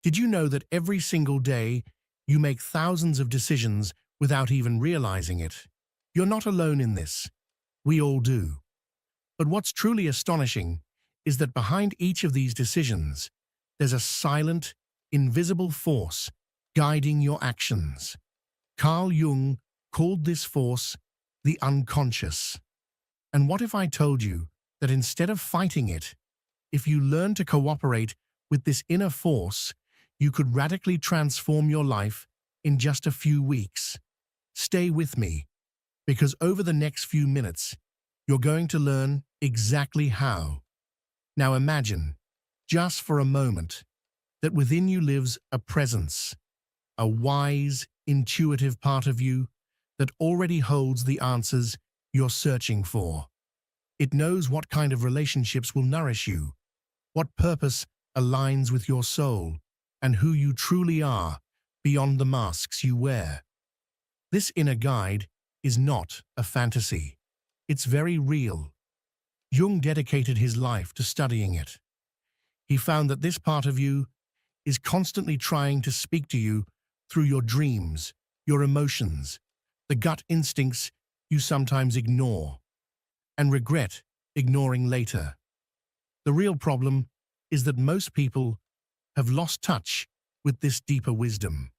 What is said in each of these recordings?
Did you know that every single day you make thousands of decisions without even realizing it? You're not alone in this. We all do. But what's truly astonishing is that behind each of these decisions, there's a silent, invisible force guiding your actions. Carl Jung called this force the unconscious. And what if I told you that instead of fighting it, if you learn to cooperate with this inner force, you could radically transform your life in just a few weeks? Stay with me, because over the next few minutes, you're going to learn exactly how. Now imagine, just for a moment, that within you lives a presence, a wise, intuitive part of you that already holds the answers you're searching for. It knows what kind of relationships will nourish you, what purpose aligns with your soul, and who you truly are beyond the masks you wear. This inner guide is not a fantasy. It's very real. Jung dedicated his life to studying it. He found that this part of you is constantly trying to speak to you through your dreams, your emotions, the gut instincts you sometimes ignore, and regret ignoring later. The real problem is that most people have lost touch with this deeper wisdom.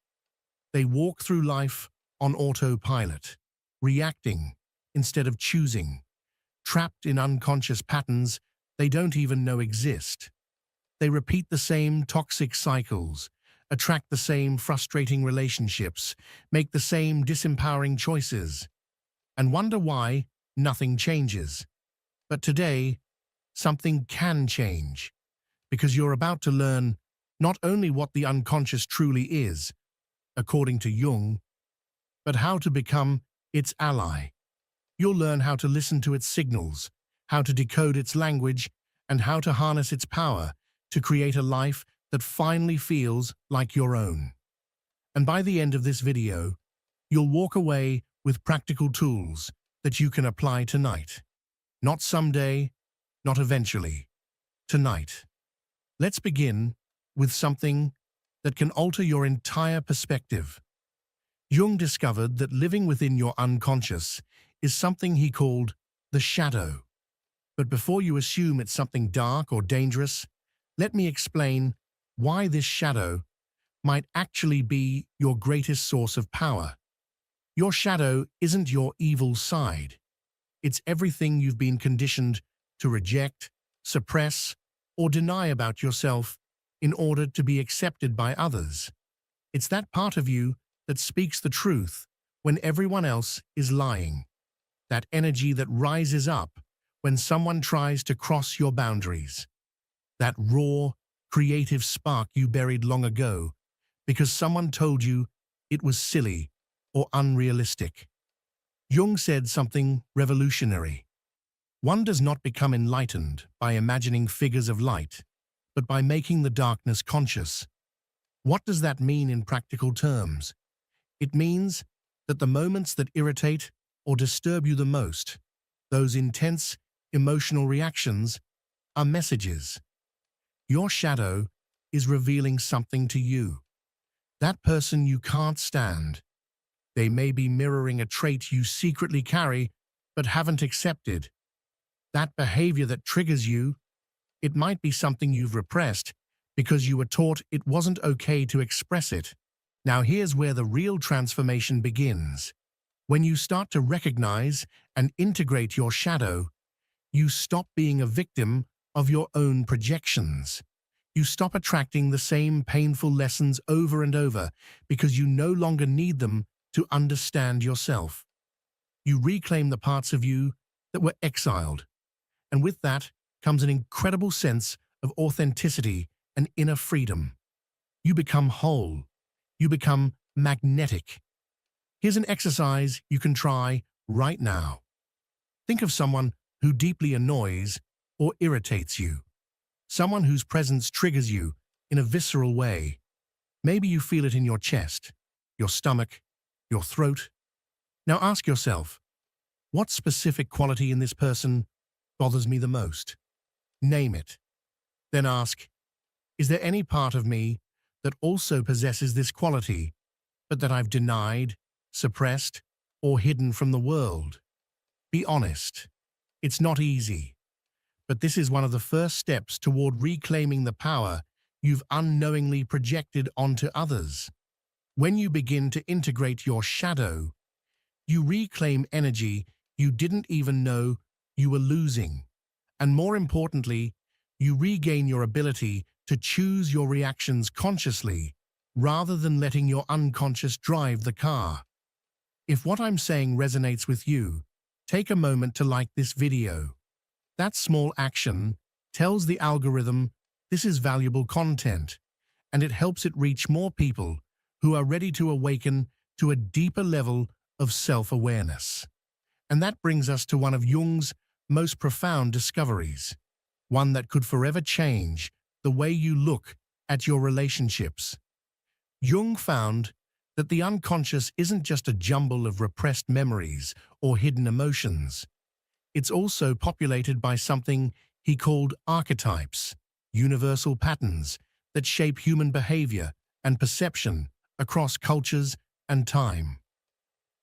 They walk through life on autopilot, reacting instead of choosing, trapped in unconscious patterns they don't even know exist. They repeat the same toxic cycles, attract the same frustrating relationships, make the same disempowering choices, and wonder why nothing changes. But today, something can change, because you're about to learn not only what the unconscious truly is, according to Jung, but how to become its ally. You'll learn how to listen to its signals, how to decode its language, and how to harness its power to create a life that finally feels like your own. And by the end of this video, you'll walk away with practical tools that you can apply tonight. Not someday, not eventually. Tonight. Let's begin with something that can alter your entire perspective. Jung discovered that living within your unconscious is something he called the shadow. But before you assume it's something dark or dangerous, let me explain why this shadow might actually be your greatest source of power. Your shadow isn't your evil side. It's everything you've been conditioned to reject, suppress, or deny about yourself in order to be accepted by others. It's that part of you that speaks the truth when everyone else is lying. That energy that rises up when someone tries to cross your boundaries. That raw, creative spark you buried long ago because someone told you it was silly or unrealistic. Jung said something revolutionary. One does not become enlightened by imagining figures of light, but by making the darkness conscious. What does that mean in practical terms? It means that the moments that irritate or disturb you the most, those intense emotional reactions, are messages. Your shadow is revealing something to you. That person you can't stand. They may be mirroring a trait you secretly carry but haven't accepted. That behavior that triggers you, it might be something you've repressed because you were taught it wasn't okay to express it. Now here's where the real transformation begins. When you start to recognize and integrate your shadow, you stop being a victim of your own projections. You stop attracting the same painful lessons over and over because you no longer need them to understand yourself. You reclaim the parts of you that were exiled, and with that comes an incredible sense of authenticity and inner freedom. You become whole. You become magnetic. Here's an exercise you can try right now. Think of someone who deeply annoys or irritates you. Someone whose presence triggers you in a visceral way. Maybe you feel it in your chest, your stomach, your throat. Now ask yourself, what specific quality in this person bothers me the most? Name it. Then ask, is there any part of me that also possesses this quality, but that I've denied, suppressed, or hidden from the world. Be honest. It's not easy, but this is one of the first steps toward reclaiming the power you've unknowingly projected onto others. When you begin to integrate your shadow, you reclaim energy you didn't even know you were losing. And more importantly, you regain your ability to choose your reactions consciously rather than letting your unconscious drive the car. If what I'm saying resonates with you, take a moment to like this video. That small action tells the algorithm this is valuable content, and it helps it reach more people who are ready to awaken to a deeper level of self-awareness. And that brings us to one of Jung's most profound discoveries, one that could forever change the way you look at your relationships. Jung found that the unconscious isn't just a jumble of repressed memories or hidden emotions. It's also populated by something he called archetypes, universal patterns that shape human behavior and perception across cultures and time.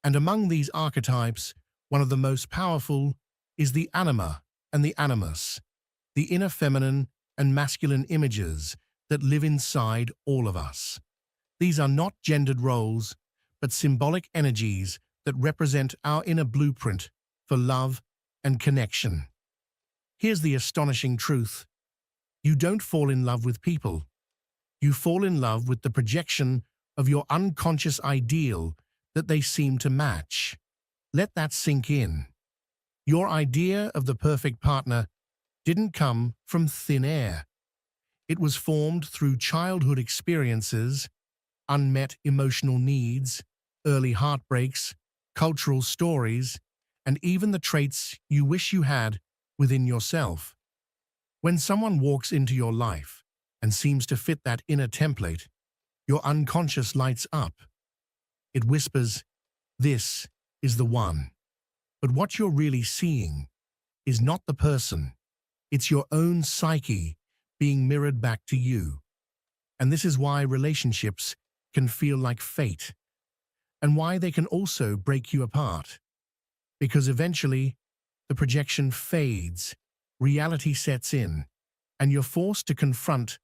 And among these archetypes, one of the most powerful is the anima and the animus, the inner feminine and masculine images that live inside all of us. These are not gendered roles, but symbolic energies that represent our inner blueprint for love and connection. Here's the astonishing truth. You don't fall in love with people. You fall in love with the projection of your unconscious ideal that they seem to match. Let that sink in. Your idea of the perfect partner didn't come from thin air. It was formed through childhood experiences, unmet emotional needs, early heartbreaks, cultural stories, and even the traits you wish you had within yourself. When someone walks into your life and seems to fit that inner template, your unconscious lights up. It whispers, "This is the one." But what you're really seeing is not the person. It's your own psyche being mirrored back to you. And this is why relationships can feel like fate, and why they can also break you apart. Because eventually, the projection fades, reality sets in, and you're forced to confront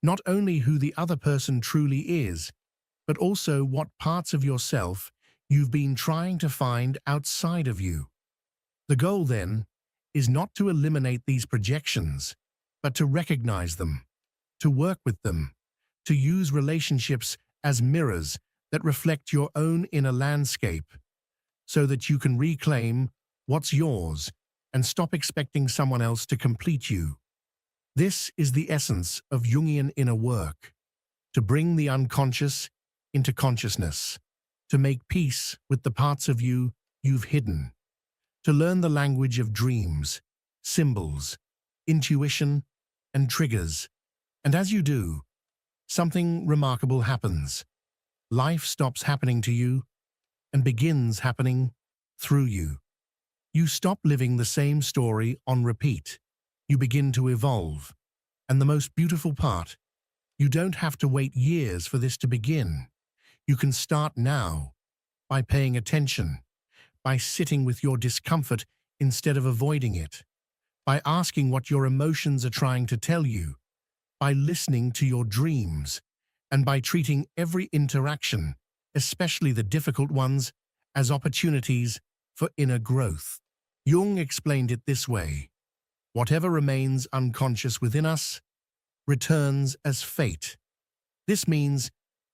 not only who the other person truly is, but also what parts of yourself you've been trying to find outside of you. The goal, then, is not to eliminate these projections, but to recognize them, to work with them, to use relationships as mirrors that reflect your own inner landscape, so that you can reclaim what's yours and stop expecting someone else to complete you. This is the essence of Jungian inner work, to bring the unconscious into consciousness, to make peace with the parts of you you've hidden, to learn the language of dreams, symbols, intuition, and triggers. And as you do, something remarkable happens. Life stops happening to you and begins happening through you. You stop living the same story on repeat. You begin to evolve. And the most beautiful part, you don't have to wait years for this to begin. You can start now, by paying attention, by sitting with your discomfort instead of avoiding it, by asking what your emotions are trying to tell you, by listening to your dreams, and by treating every interaction, especially the difficult ones, as opportunities for inner growth. Jung explained it this way: whatever remains unconscious within us returns as fate. This means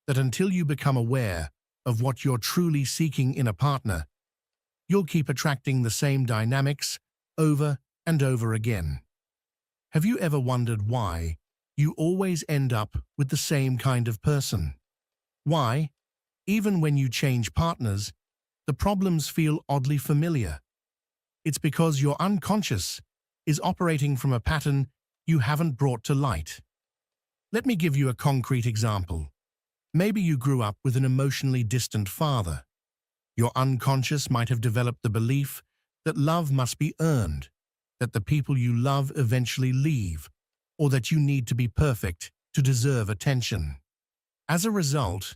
that until you become aware of what you're truly seeking in a partner, you'll keep attracting the same dynamics over and over again. Have you ever wondered why you always end up with the same kind of person? Why, even when you change partners, the problems feel oddly familiar? It's because your unconscious is operating from a pattern you haven't brought to light. Let me give you a concrete example. Maybe you grew up with an emotionally distant father. Your unconscious might have developed the belief that love must be earned, that the people you love eventually leave, or that you need to be perfect to deserve attention. As a result,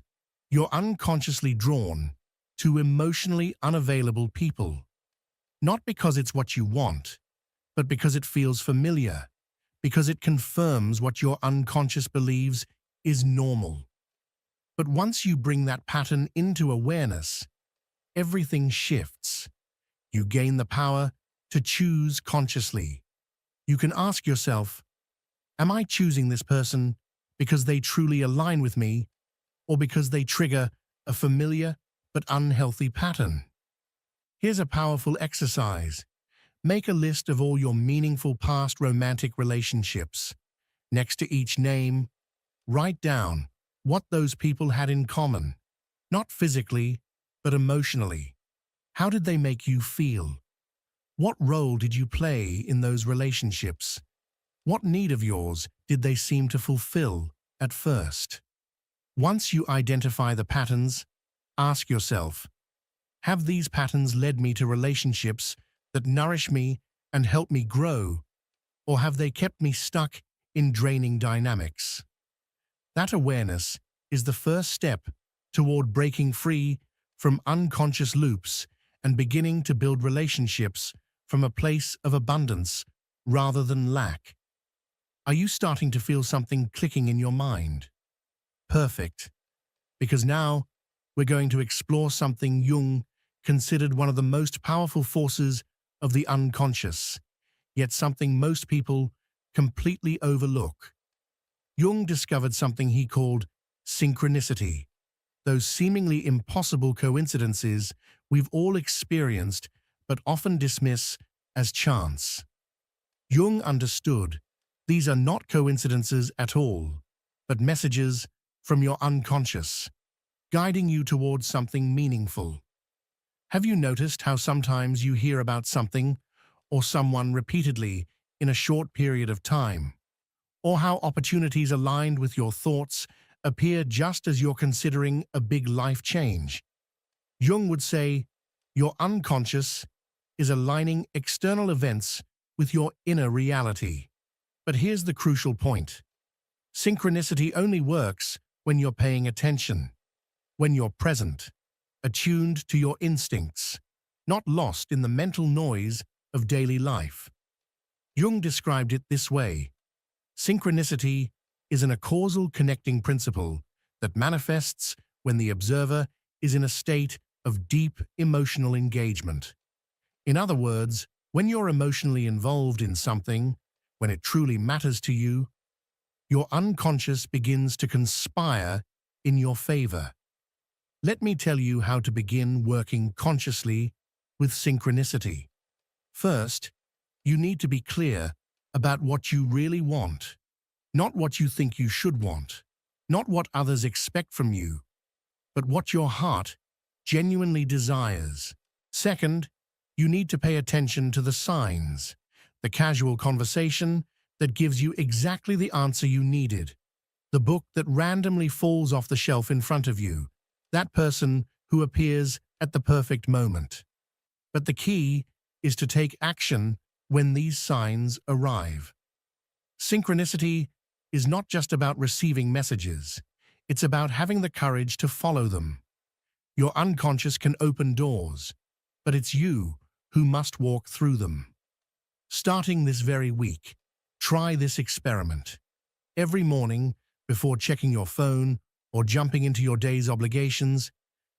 you're unconsciously drawn to emotionally unavailable people, not because it's what you want, but because it feels familiar, because it confirms what your unconscious believes is normal. But once you bring that pattern into awareness, everything shifts. You gain the power to choose consciously. You can ask yourself, am I choosing this person because they truly align with me, or because they trigger a familiar but unhealthy pattern? Here's a powerful exercise. Make a list of all your meaningful past romantic relationships. Next to each name, write down what those people had in common, not physically, but emotionally. How did they make you feel? What role did you play in those relationships? What need of yours did they seem to fulfill at first? Once you identify the patterns, ask yourself, have these patterns led me to relationships that nourish me and help me grow, or have they kept me stuck in draining dynamics? That awareness is the first step toward breaking free from unconscious loops and beginning to build relationships from a place of abundance rather than lack. Are you starting to feel something clicking in your mind? Perfect, because now we're going to explore something Jung considered one of the most powerful forces of the unconscious, yet something most people completely overlook. Jung discovered something he called synchronicity, those seemingly impossible coincidences we've all experienced but often dismiss as chance. Jung understood these are not coincidences at all, but messages from your unconscious, guiding you towards something meaningful. Have you noticed how sometimes you hear about something or someone repeatedly in a short period of time? Or how opportunities aligned with your thoughts appear just as you're considering a big life change? Jung would say, your unconscious is aligning external events with your inner reality. But here's the crucial point. Synchronicity only works when you're paying attention, when you're present, attuned to your instincts, not lost in the mental noise of daily life. Jung described it this way. Synchronicity is a causal connecting principle that manifests when the observer is in a state of deep emotional engagement. In other words, when you're emotionally involved in something, when it truly matters to you, your unconscious begins to conspire in your favor. Let me tell you how to begin working consciously with synchronicity. First, you need to be clear about what you really want, not what you think you should want, not what others expect from you, but what your heart genuinely desires. Second, you need to pay attention to the signs, the casual conversation that gives you exactly the answer you needed, the book that randomly falls off the shelf in front of you, that person who appears at the perfect moment. But the key is to take action when these signs arrive. Synchronicity is not just about receiving messages, it's about having the courage to follow them. Your unconscious can open doors, but it's you who must walk through them. Starting this very week, try this experiment. Every morning, before checking your phone or jumping into your day's obligations,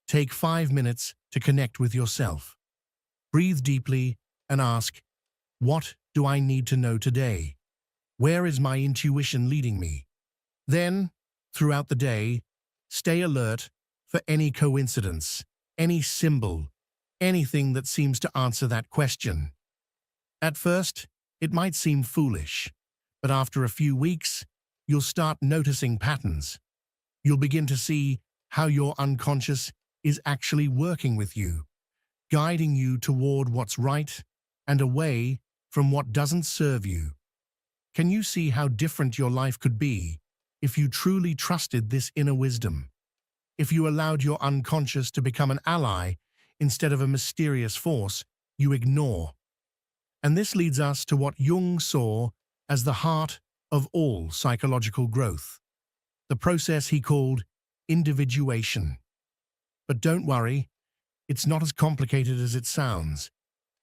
take 5 minutes to connect with yourself. Breathe deeply and ask, what do I need to know today? Where is my intuition leading me? Then, throughout the day, stay alert for any coincidence, any symbol, anything that seems to answer that question. At first, it might seem foolish, but after a few weeks, you'll start noticing patterns. You'll begin to see how your unconscious is actually working with you, guiding you toward what's right and away from what doesn't serve you. Can you see how different your life could be if you truly trusted this inner wisdom? If you allowed your unconscious to become an ally instead of a mysterious force you ignore? And this leads us to what Jung saw as the heart of all psychological growth, the process he called individuation. But don't worry, it's not as complicated as it sounds.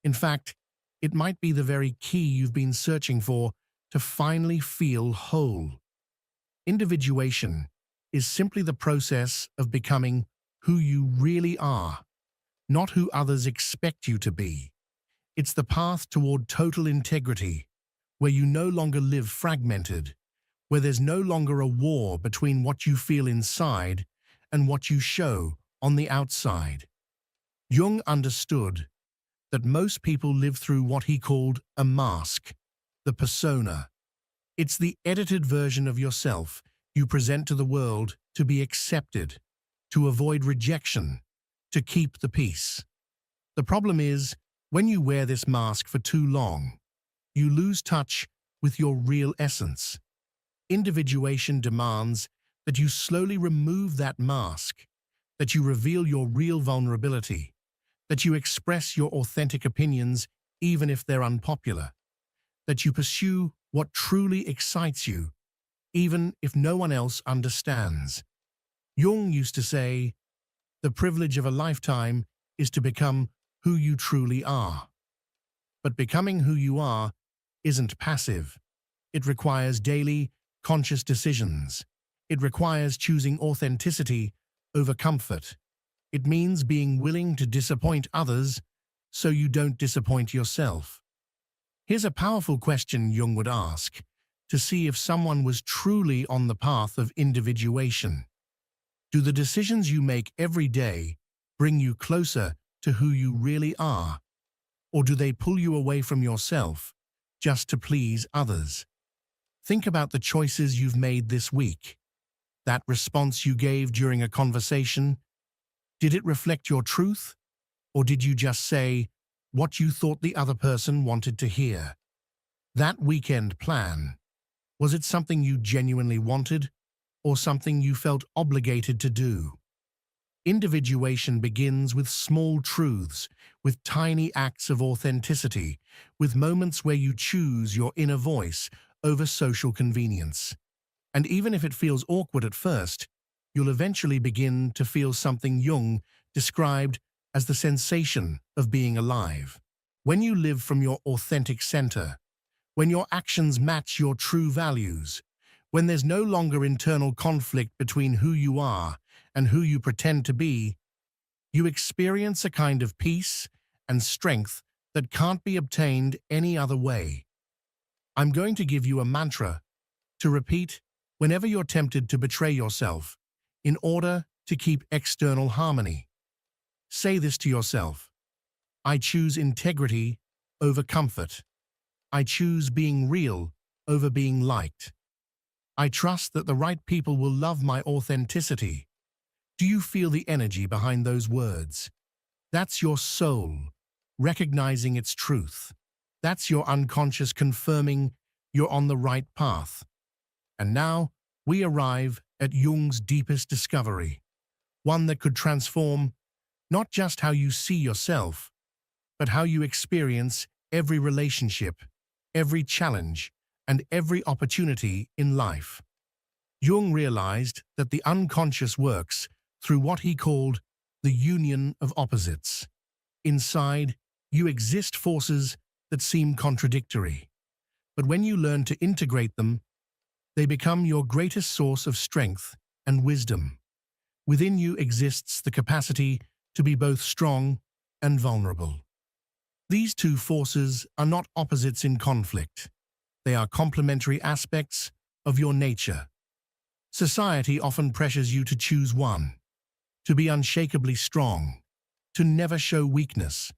In fact, it might be the very key you've been searching for to finally feel whole. Individuation is simply the process of becoming who you really are, not who others expect you to be. It's the path toward total integrity, where you no longer live fragmented, where there's no longer a war between what you feel inside and what you show on the outside. Jung understood that most people live through what he called a mask, the persona. It's the edited version of yourself you present to the world to be accepted, to avoid rejection, to keep the peace. The problem is, when you wear this mask for too long, you lose touch with your real essence. Individuation demands that you slowly remove that mask, that you reveal your real vulnerability, that you express your authentic opinions even if they're unpopular, that you pursue what truly excites you, even if no one else understands. Jung used to say, "The privilege of a lifetime is to become who you truly are." But becoming who you are isn't passive. It requires daily, conscious decisions. It requires choosing authenticity over comfort. It means being willing to disappoint others so you don't disappoint yourself. Here's a powerful question Jung would ask to see if someone was truly on the path of individuation. Do the decisions you make every day bring you closer to who you really are? Or do they pull you away from yourself just to please others? Think about the choices you've made this week. That response you gave during a conversation, did it reflect your truth? Or did you just say what you thought the other person wanted to hear? That weekend plan, was it something you genuinely wanted or something you felt obligated to do? Individuation begins with small truths, with tiny acts of authenticity, with moments where you choose your inner voice over social convenience. And even if it feels awkward at first, you'll eventually begin to feel something Jung described as the sensation of being alive. When you live from your authentic center, when your actions match your true values, when there's no longer internal conflict between who you are and who you pretend to be, you experience a kind of peace and strength that can't be obtained any other way. I'm going to give you a mantra to repeat whenever you're tempted to betray yourself in order to keep external harmony. Say this to yourself: I choose integrity over comfort. I choose being real over being liked. I trust that the right people will love my authenticity. Do you feel the energy behind those words? That's your soul, recognizing its truth. That's your unconscious confirming you're on the right path. And now, we arrive at Jung's deepest discovery, one that could transform not just how you see yourself, but how you experience every relationship, every challenge, and every opportunity in life. Jung realized that the unconscious works through what he called the union of opposites. Inside, you exist forces that seem contradictory, but when you learn to integrate them, they become your greatest source of strength and wisdom. Within you exists the capacity to be both strong and vulnerable. These two forces are not opposites in conflict. They are complementary aspects of your nature. Society often pressures you to choose one, to be unshakably strong, to never show weakness,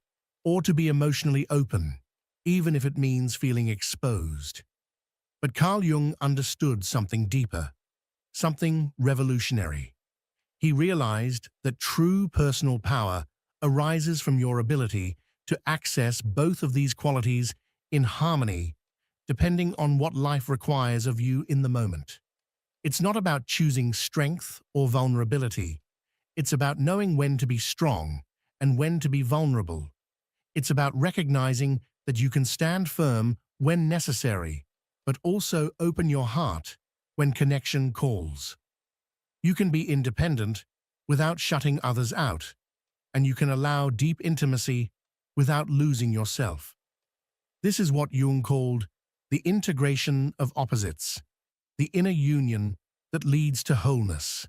or to be emotionally open, even if it means feeling exposed. But Carl Jung understood something deeper, something revolutionary. He realized that true personal power arises from your ability to access both of these qualities in harmony, depending on what life requires of you in the moment. It's not about choosing strength or vulnerability. It's about knowing when to be strong and when to be vulnerable. It's about recognizing that you can stand firm when necessary, but also open your heart when connection calls. You can be independent without shutting others out, and you can allow deep intimacy without losing yourself. This is what Jung called the integration of opposites, the inner union that leads to wholeness.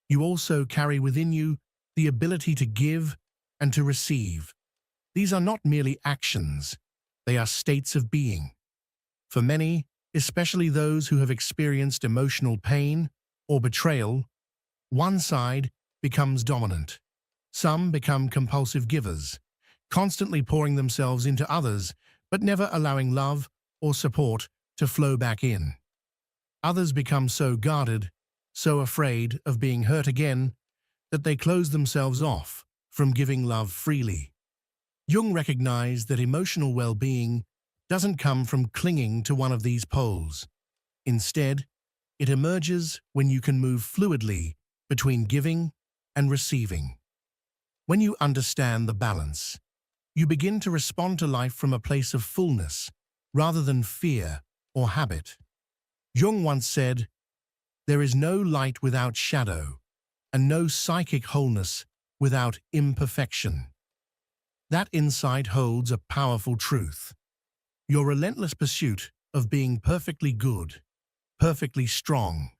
You also carry within you the ability to give and to receive. These are not merely actions, they are states of being. For many, especially those who have experienced emotional pain or betrayal, one side becomes dominant. Some become compulsive givers, constantly pouring themselves into others, but never allowing love or support to flow back in. Others become so guarded, so afraid of being hurt again, that they close themselves off from giving love freely. Jung recognized that emotional well-being doesn't come from clinging to one of these poles. Instead, it emerges when you can move fluidly between giving and receiving. When you understand the balance, you begin to respond to life from a place of fullness rather than fear or habit. Jung once said, "There is no light without shadow, and no psychic wholeness without imperfection." That insight holds a powerful truth. Your relentless pursuit of being perfectly good, perfectly strong,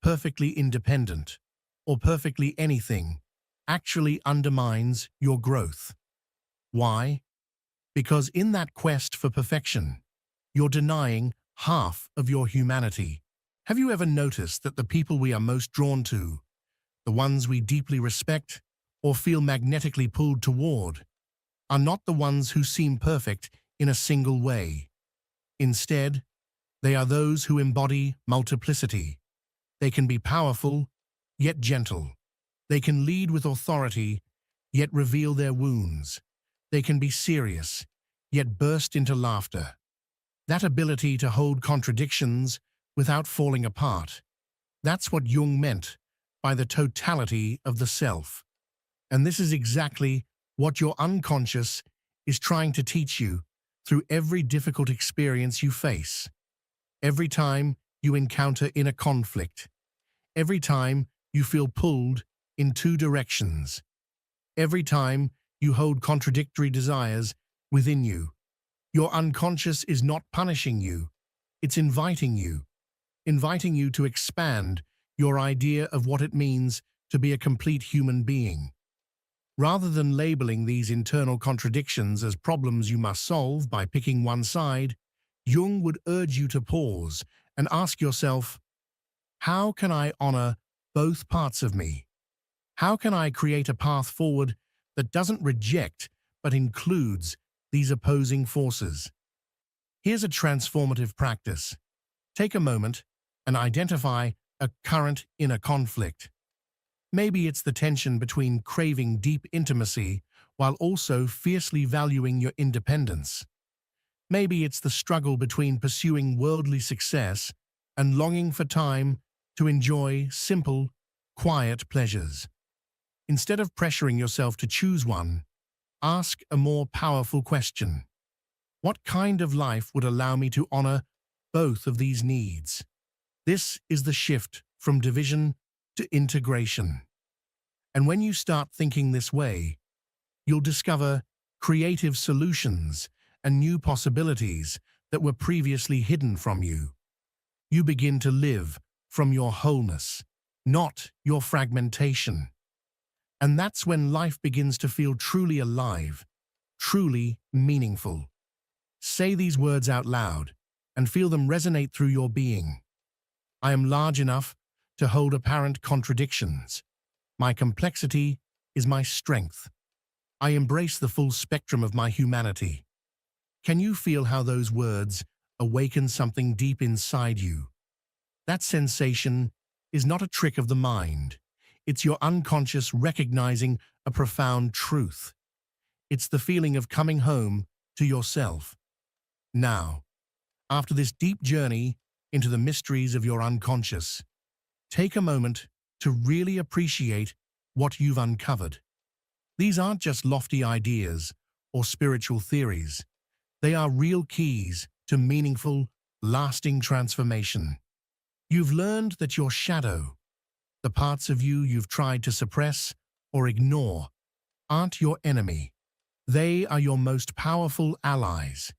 perfectly independent, or perfectly anything actually undermines your growth. Why? Because in that quest for perfection, you're denying half of your humanity. Have you ever noticed that the people we are most drawn to, the ones we deeply respect or feel magnetically pulled toward, are not the ones who seem perfect in a single way? Instead, they are those who embody multiplicity. They can be powerful, yet gentle. They can lead with authority, yet reveal their wounds. They can be serious, yet burst into laughter. That ability to hold contradictions without falling apart, that's what Jung meant by the totality of the self. And this is exactly what your unconscious is trying to teach you through every difficult experience you face. Every time you encounter inner conflict, every time you feel pulled in two directions, every time you hold contradictory desires within you, your unconscious is not punishing you, it's inviting you to expand your idea of what it means to be a complete human being. Rather than labeling these internal contradictions as problems you must solve by picking one side, Jung would urge you to pause and ask yourself, how can I honor both parts of me? How can I create a path forward that doesn't reject but includes these opposing forces? Here's a transformative practice. Take a moment and identify a current inner conflict. Maybe it's the tension between craving deep intimacy while also fiercely valuing your independence. Maybe it's the struggle between pursuing worldly success and longing for time to enjoy simple, quiet pleasures. Instead of pressuring yourself to choose one, ask a more powerful question. What kind of life would allow me to honor both of these needs? This is the shift from division to integration. And when you start thinking this way, you'll discover creative solutions and new possibilities that were previously hidden from you. You begin to live from your wholeness, not your fragmentation. And that's when life begins to feel truly alive, truly meaningful. Say these words out loud and feel them resonate through your being. I am large enough to hold apparent contradictions. My complexity is my strength. I embrace the full spectrum of my humanity. Can you feel how those words awaken something deep inside you? That sensation is not a trick of the mind. It's your unconscious recognizing a profound truth. It's the feeling of coming home to yourself. Now, after this deep journey into the mysteries of your unconscious, take a moment to really appreciate what you've uncovered. These aren't just lofty ideas or spiritual theories. They are real keys to meaningful, lasting transformation. You've learned that your shadow, The parts of you you've tried to suppress or ignore aren't your enemy. They are your most powerful allies.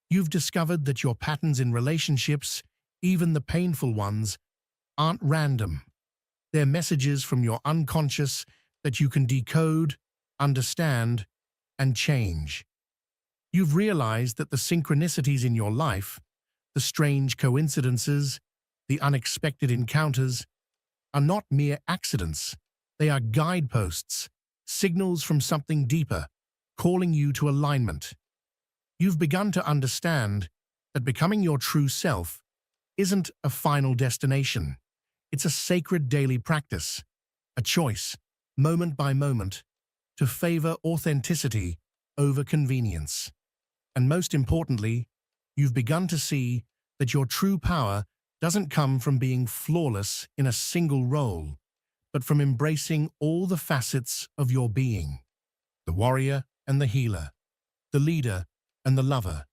You've discovered that your patterns in relationships, even the painful ones, aren't random. They're messages from your unconscious that you can decode, understand, and change. You've realized that the synchronicities in your life, the strange coincidences, the unexpected encounters, are not mere accidents. They are guideposts, signals from something deeper, calling you to alignment. You've begun to understand that becoming your true self isn't a final destination. It's a sacred daily practice, a choice, moment by moment, to favor authenticity over convenience. And most importantly, you've begun to see that your true power doesn't come from being flawless in a single role, but from embracing all the facets of your being: the warrior and the healer, the leader and the lover,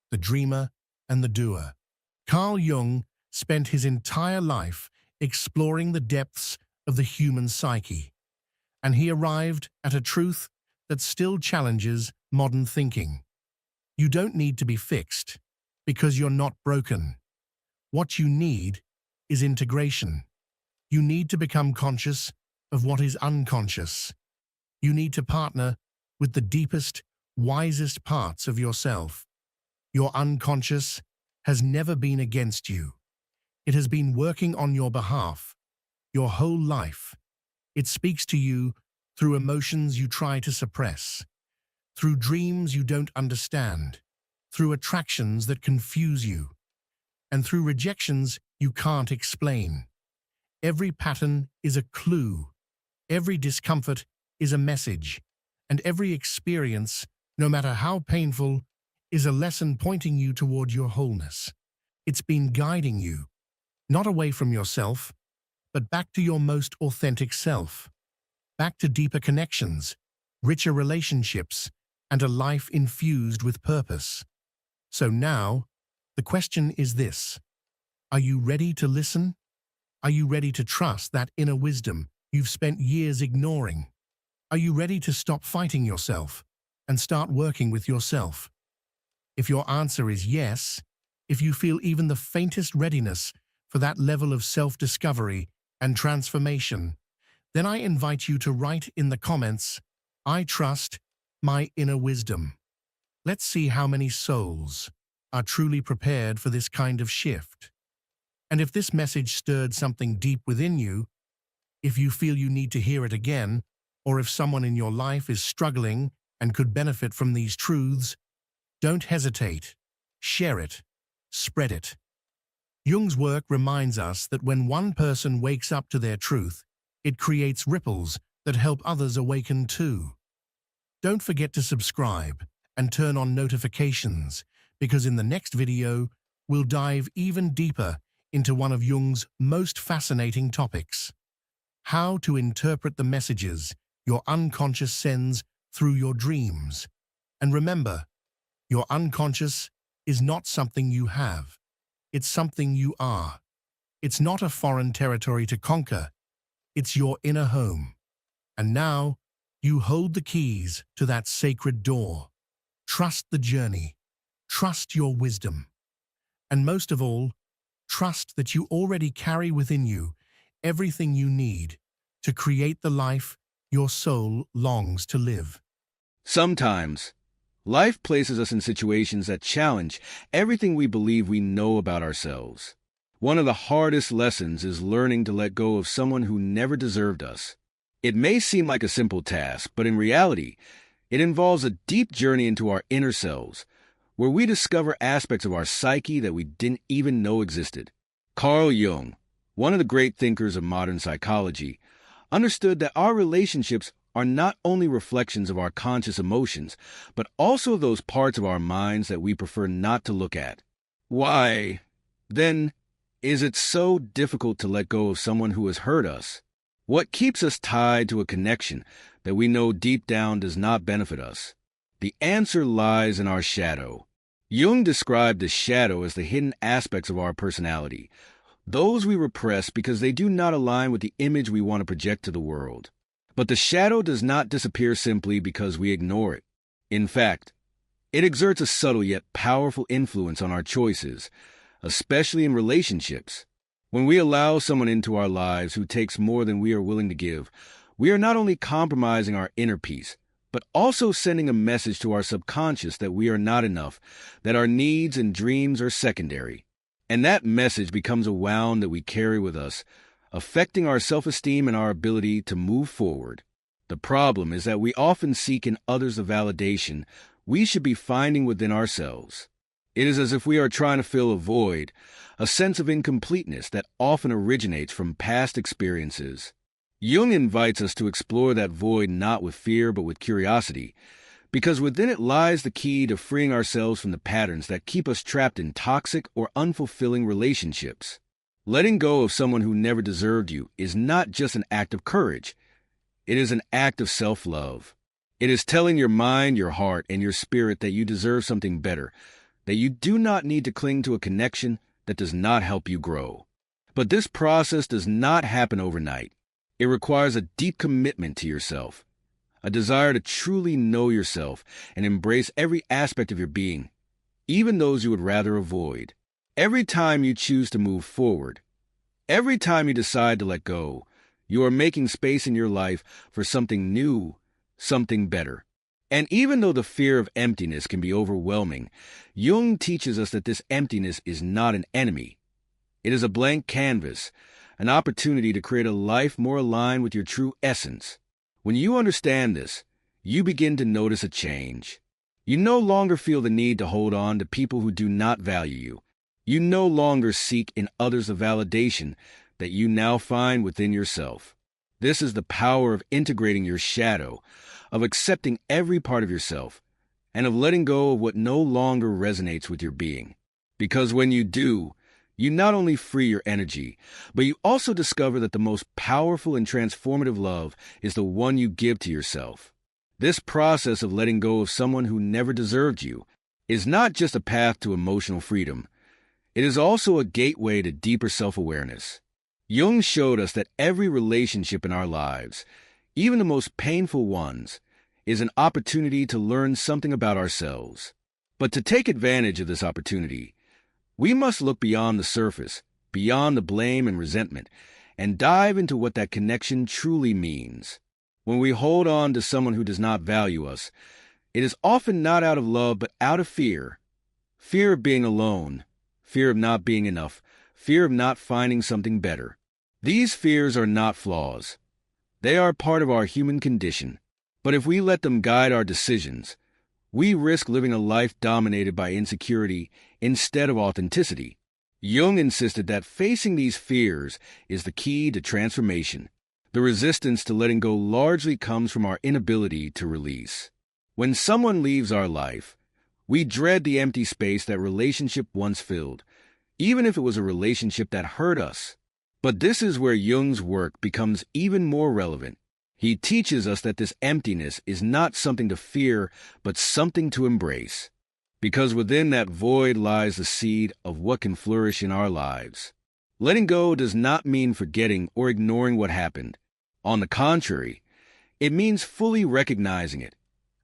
the dreamer and the doer. Carl Jung spent his entire life exploring the depths of the human psyche, and he arrived at a truth that still challenges modern thinking. You don't need to be fixed, because you're not broken. What you need is integration. You need to become conscious of what is unconscious. You need to partner with the deepest, wisest parts of yourself. Your unconscious has never been against you. It has been working on your behalf your whole life. It speaks to you through emotions you try to suppress, through dreams you don't understand, through attractions that confuse you, and through rejections you can't explain. Every pattern is a clue, every discomfort is a message, and every experience, no matter how painful, is a lesson pointing you toward your wholeness. It's been guiding you, not away from yourself, but back to your most authentic self, back to deeper connections, richer relationships, and a life infused with purpose. So now, the question is this: are you ready to listen? Are you ready to trust that inner wisdom you've spent years ignoring? Are you ready to stop fighting yourself and start working with yourself? If your answer is yes, if you feel even the faintest readiness for that level of self-discovery and transformation, then I invite you to write in the comments, "I trust my inner wisdom." Let's see how many souls are truly prepared for this kind of shift. And if this message stirred something deep within you, if you feel you need to hear it again, or if someone in your life is struggling and could benefit from these truths, don't hesitate. Share it. Spread it. Jung's work reminds us that when one person wakes up to their truth, it creates ripples that help others awaken too. Don't forget to subscribe and turn on notifications, because in the next video, we'll dive even deeper into one of Jung's most fascinating topics: how to interpret the messages your unconscious sends through your dreams. And remember, your unconscious is not something you have. It's something you are. It's not a foreign territory to conquer. It's your inner home. And now, you hold the keys to that sacred door. Trust the journey. Trust your wisdom. And most of all, trust that you already carry within you everything you need to create the life your soul longs to live. Sometimes, life places us in situations that challenge everything we believe we know about ourselves. One of the hardest lessons is learning to let go of someone who never deserved us. It may seem like a simple task, but in reality, it involves a deep journey into our inner selves, where we discover aspects of our psyche that we didn't even know existed. Carl Jung, one of the great thinkers of modern psychology, understood that our relationships are not only reflections of our conscious emotions, but also those parts of our minds that we prefer not to look at. Why, then, is it so difficult to let go of someone who has hurt us? What keeps us tied to a connection that we know deep down does not benefit us? The answer lies in our shadow. Jung described the shadow as the hidden aspects of our personality, those we repress because they do not align with the image we want to project to the world. But the shadow does not disappear simply because we ignore it. In fact, it exerts a subtle yet powerful influence on our choices, especially in relationships. When we allow someone into our lives who takes more than we are willing to give, we are not only compromising our inner peace, but also sending a message to our subconscious that we are not enough, that our needs and dreams are secondary. And that message becomes a wound that we carry with us, affecting our self-esteem and our ability to move forward. The problem is that we often seek in others the validation we should be finding within ourselves. It is as if we are trying to fill a void, a sense of incompleteness that often originates from past experiences. Jung invites us to explore that void not with fear but with curiosity, because within it lies the key to freeing ourselves from the patterns that keep us trapped in toxic or unfulfilling relationships. Letting go of someone who never deserved you is not just an act of courage. It is an act of self-love. It is telling your mind, your heart, and your spirit that you deserve something better, that you do not need to cling to a connection that does not help you grow. But this process does not happen overnight. It requires a deep commitment to yourself, a desire to truly know yourself and embrace every aspect of your being, even those you would rather avoid. Every time you choose to move forward, every time you decide to let go, you are making space in your life for something new, something better. And even though the fear of emptiness can be overwhelming, Jung teaches us that this emptiness is not an enemy. It is a blank canvas, an opportunity to create a life more aligned with your true essence. When you understand this, you begin to notice a change. You no longer feel the need to hold on to people who do not value you. You no longer seek in others the validation that you now find within yourself. This is the power of integrating your shadow, of accepting every part of yourself, and of letting go of what no longer resonates with your being. Because when you do, you not only free your energy, but you also discover that the most powerful and transformative love is the one you give to yourself. This process of letting go of someone who never deserved you is not just a path to emotional freedom. It is also a gateway to deeper self-awareness. Jung showed us that every relationship in our lives, even the most painful ones, is an opportunity to learn something about ourselves. But to take advantage of this opportunity, we must look beyond the surface, beyond the blame and resentment, and dive into what that connection truly means. When we hold on to someone who does not value us, it is often not out of love but out of fear. Fear of being alone, fear of not being enough, fear of not finding something better. These fears are not flaws. They are part of our human condition. But if we let them guide our decisions, we risk living a life dominated by insecurity instead of authenticity. Jung insisted that facing these fears is the key to transformation. The resistance to letting go largely comes from our inability to release. When someone leaves our life, we dread the empty space that relationship once filled, even if it was a relationship that hurt us. But this is where Jung's work becomes even more relevant. He teaches us that this emptiness is not something to fear, but something to embrace. Because within that void lies the seed of what can flourish in our lives. Letting go does not mean forgetting or ignoring what happened. On the contrary, it means fully recognizing it,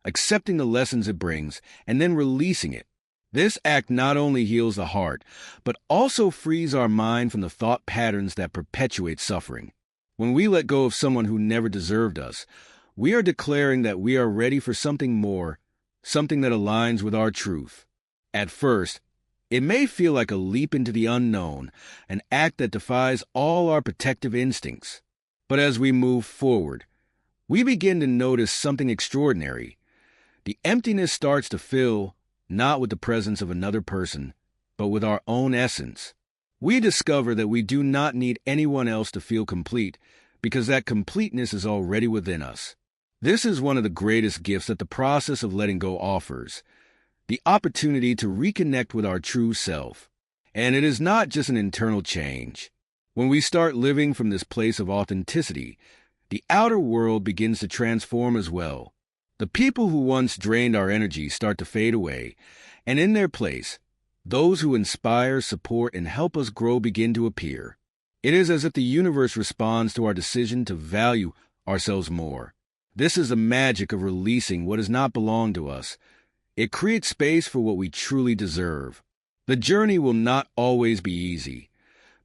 accepting the lessons it brings, and then releasing it. This act not only heals the heart, but also frees our mind from the thought patterns that perpetuate suffering. When we let go of someone who never deserved us, we are declaring that we are ready for something more, something that aligns with our truth. At first, it may feel like a leap into the unknown, an act that defies all our protective instincts. But as we move forward, we begin to notice something extraordinary. The emptiness starts to fill, not with the presence of another person, but with our own essence. We discover that we do not need anyone else to feel complete, because that completeness is already within us. This is one of the greatest gifts that the process of letting go offers, the opportunity to reconnect with our true self. And it is not just an internal change. When we start living from this place of authenticity, the outer world begins to transform as well. The people who once drained our energy start to fade away, and in their place, Those who inspire, support, and help us grow begin to appear. It is as if the universe responds to our decision to value ourselves more. This is the magic of releasing what does not belong to us. It creates space for what we truly deserve. The journey will not always be easy.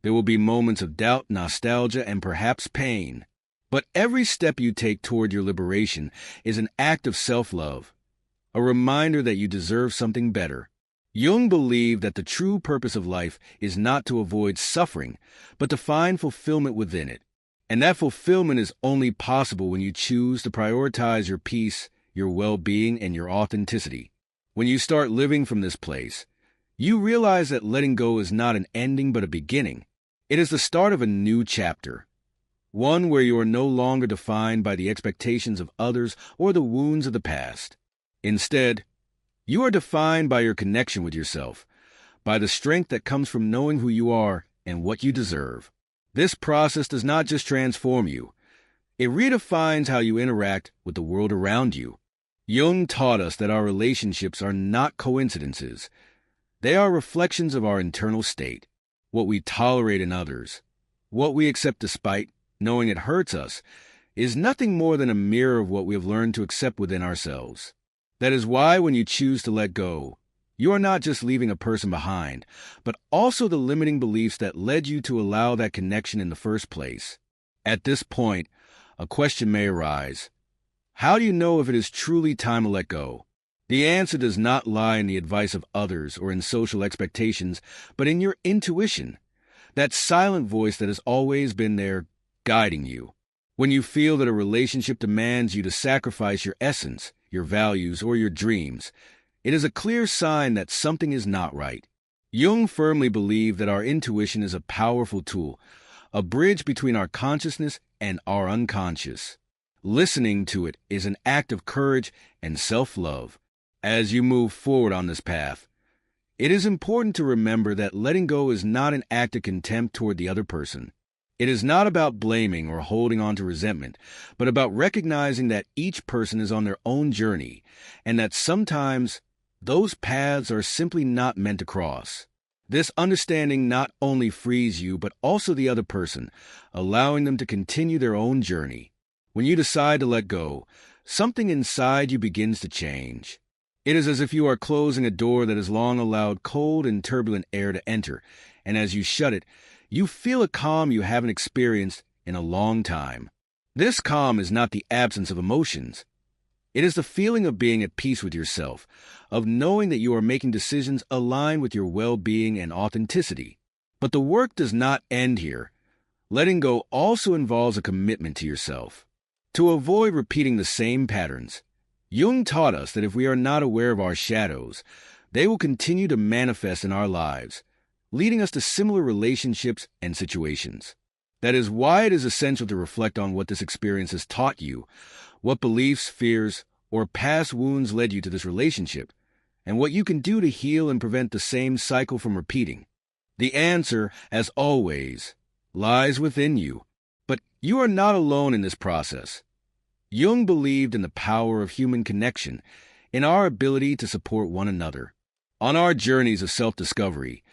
There will be moments of doubt, nostalgia, and perhaps pain. But every step you take toward your liberation is an act of self-love, a reminder that you deserve something better. Jung believed that the true purpose of life is not to avoid suffering, but to find fulfillment within it. And that fulfillment is only possible when you choose to prioritize your peace, your well-being, and your authenticity. When you start living from this place, you realize that letting go is not an ending but a beginning. It is the start of a new chapter, one where you are no longer defined by the expectations of others or the wounds of the past. Instead, you are defined by your connection with yourself, by the strength that comes from knowing who you are and what you deserve. This process does not just transform you, it redefines how you interact with the world around you. Jung taught us that our relationships are not coincidences. They are reflections of our internal state, what we tolerate in others, what we accept despite knowing it hurts us, is nothing more than a mirror of what we have learned to accept within ourselves. That is why when you choose to let go, you are not just leaving a person behind, but also the limiting beliefs that led you to allow that connection in the first place. At this point, a question may arise. How do you know if it is truly time to let go? The answer does not lie in the advice of others or in social expectations, but in your intuition, that silent voice that has always been there, guiding you. When you feel that a relationship demands you to sacrifice your essence, your values, or your dreams, it is a clear sign that something is not right. Jung firmly believed that our intuition is a powerful tool, a bridge between our consciousness and our unconscious. Listening to it is an act of courage and self-love. As you move forward on this path, it is important to remember that letting go is not an act of contempt toward the other person. It is not about blaming or holding on to resentment, but about recognizing that each person is on their own journey and that sometimes those paths are simply not meant to cross. This understanding not only frees you, but also the other person, allowing them to continue their own journey. When you decide to let go, something inside you begins to change. It is as if you are closing a door that has long allowed cold and turbulent air to enter, and as you shut it, you feel a calm you haven't experienced in a long time. This calm is not the absence of emotions. It is the feeling of being at peace with yourself, of knowing that you are making decisions aligned with your well-being and authenticity. But the work does not end here. Letting go also involves a commitment to yourself. To avoid repeating the same patterns, Jung taught us that if we are not aware of our shadows, they will continue to manifest in our lives, leading us to similar relationships and situations. That is why it is essential to reflect on what this experience has taught you, what beliefs, fears, or past wounds led you to this relationship, and what you can do to heal and prevent the same cycle from repeating. The answer, as always, lies within you, but you are not alone in this process. Jung believed in the power of human connection, in our ability to support one another. On our journeys of self-discovery,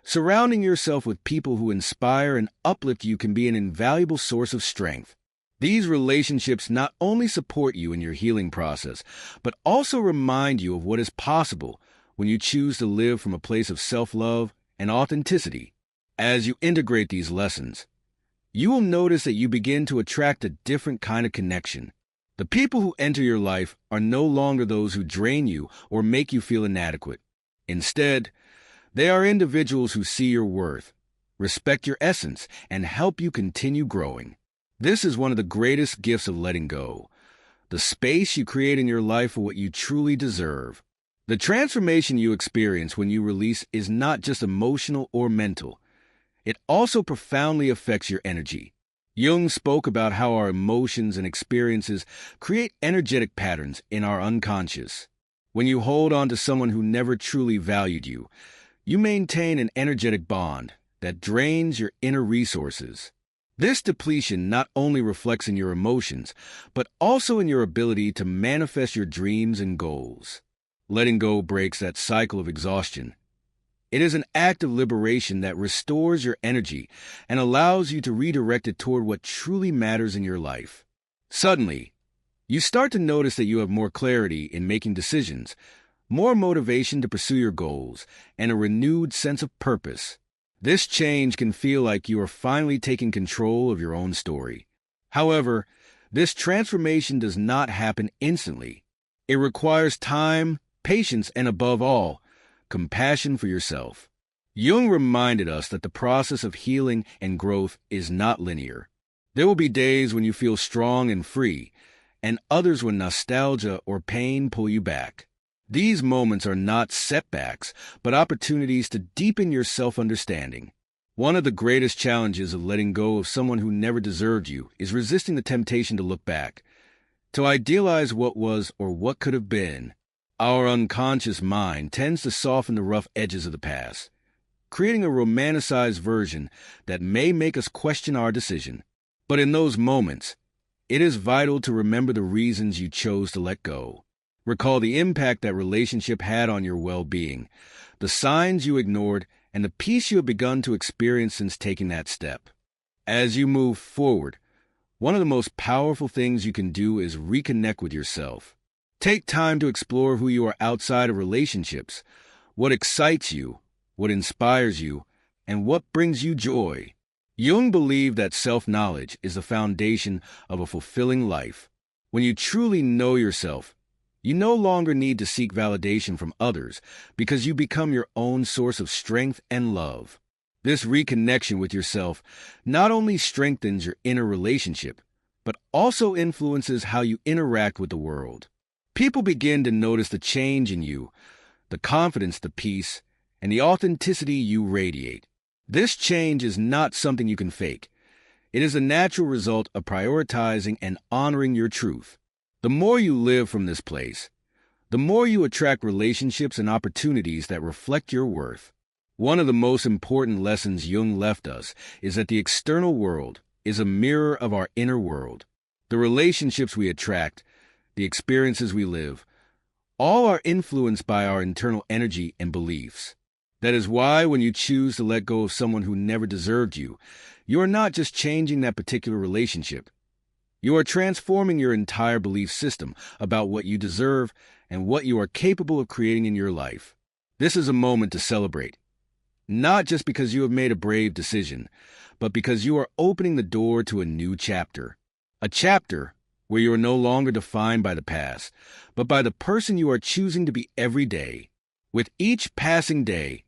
surrounding yourself with people who inspire and uplift you can be an invaluable source of strength. These relationships not only support you in your healing process, but also remind you of what is possible when you choose to live from a place of self-love and authenticity. As you integrate these lessons, you will notice that you begin to attract a different kind of connection. The people who enter your life are no longer those who drain you or make you feel inadequate. Instead, they are individuals who see your worth, respect your essence, and help you continue growing. This is one of the greatest gifts of letting go, the space you create in your life for what you truly deserve. The transformation you experience when you release is not just emotional or mental. It also profoundly affects your energy. Jung spoke about how our emotions and experiences create energetic patterns in our unconscious. When you hold on to someone who never truly valued you, you maintain an energetic bond that drains your inner resources. This depletion not only reflects in your emotions, but also in your ability to manifest your dreams and goals. Letting go breaks that cycle of exhaustion. It is an act of liberation that restores your energy and allows you to redirect it toward what truly matters in your life. Suddenly, you start to notice that you have more clarity in making decisions, more motivation to pursue your goals, and a renewed sense of purpose. This change can feel like you are finally taking control of your own story. However, this transformation does not happen instantly. It requires time, patience, and above all, compassion for yourself. Jung reminded us that the process of healing and growth is not linear. There will be days when you feel strong and free, and others when nostalgia or pain pull you back. These moments are not setbacks, but opportunities to deepen your self-understanding. One of the greatest challenges of letting go of someone who never deserved you is resisting the temptation to look back, to idealize what was or what could have been. Our unconscious mind tends to soften the rough edges of the past, creating a romanticized version that may make us question our decision. But in those moments, it is vital to remember the reasons you chose to let go. Recall the impact that relationship had on your well-being, the signs you ignored, and the peace you have begun to experience since taking that step. As you move forward, one of the most powerful things you can do is reconnect with yourself. Take time to explore who you are outside of relationships, what excites you, what inspires you, and what brings you joy. Jung believed that self-knowledge is the foundation of a fulfilling life. When you truly know yourself, you no longer need to seek validation from others because you become your own source of strength and love. This reconnection with yourself not only strengthens your inner relationship, but also influences how you interact with the world. People begin to notice the change in you, the confidence, the peace, and the authenticity you radiate. This change is not something you can fake. It is a natural result of prioritizing and honoring your truth. The more you live from this place, the more you attract relationships and opportunities that reflect your worth. One of the most important lessons Jung left us is that the external world is a mirror of our inner world. The relationships we attract, the experiences we live, all are influenced by our internal energy and beliefs. That is why when you choose to let go of someone who never deserved you, you are not just changing that particular relationship. You are transforming your entire belief system about what you deserve and what you are capable of creating in your life. This is a moment to celebrate, not just because you have made a brave decision, but because you are opening the door to a new chapter. A chapter where you are no longer defined by the past, but by the person you are choosing to be every day. With each passing day,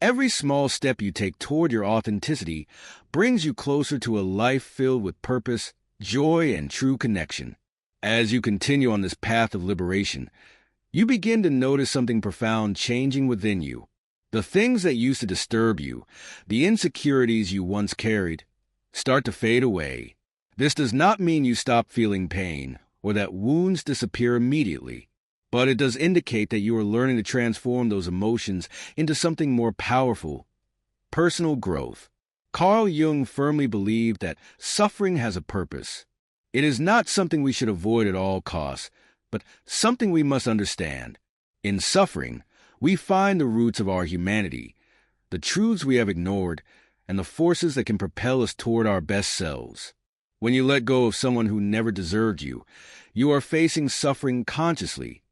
every small step you take toward your authenticity brings you closer to a life filled with purpose, joy, and true connection. As you continue on this path of liberation, you begin to notice something profound changing within you. The things that used to disturb you, the insecurities you once carried, start to fade away. This does not mean you stop feeling pain or that wounds disappear immediately, but it does indicate that you are learning to transform those emotions into something more powerful: personal growth. Carl Jung firmly believed that suffering has a purpose. It is not something we should avoid at all costs, but something we must understand. In suffering, we find the roots of our humanity, the truths we have ignored, and the forces that can propel us toward our best selves. When you let go of someone who never deserved you, you are facing suffering consciously,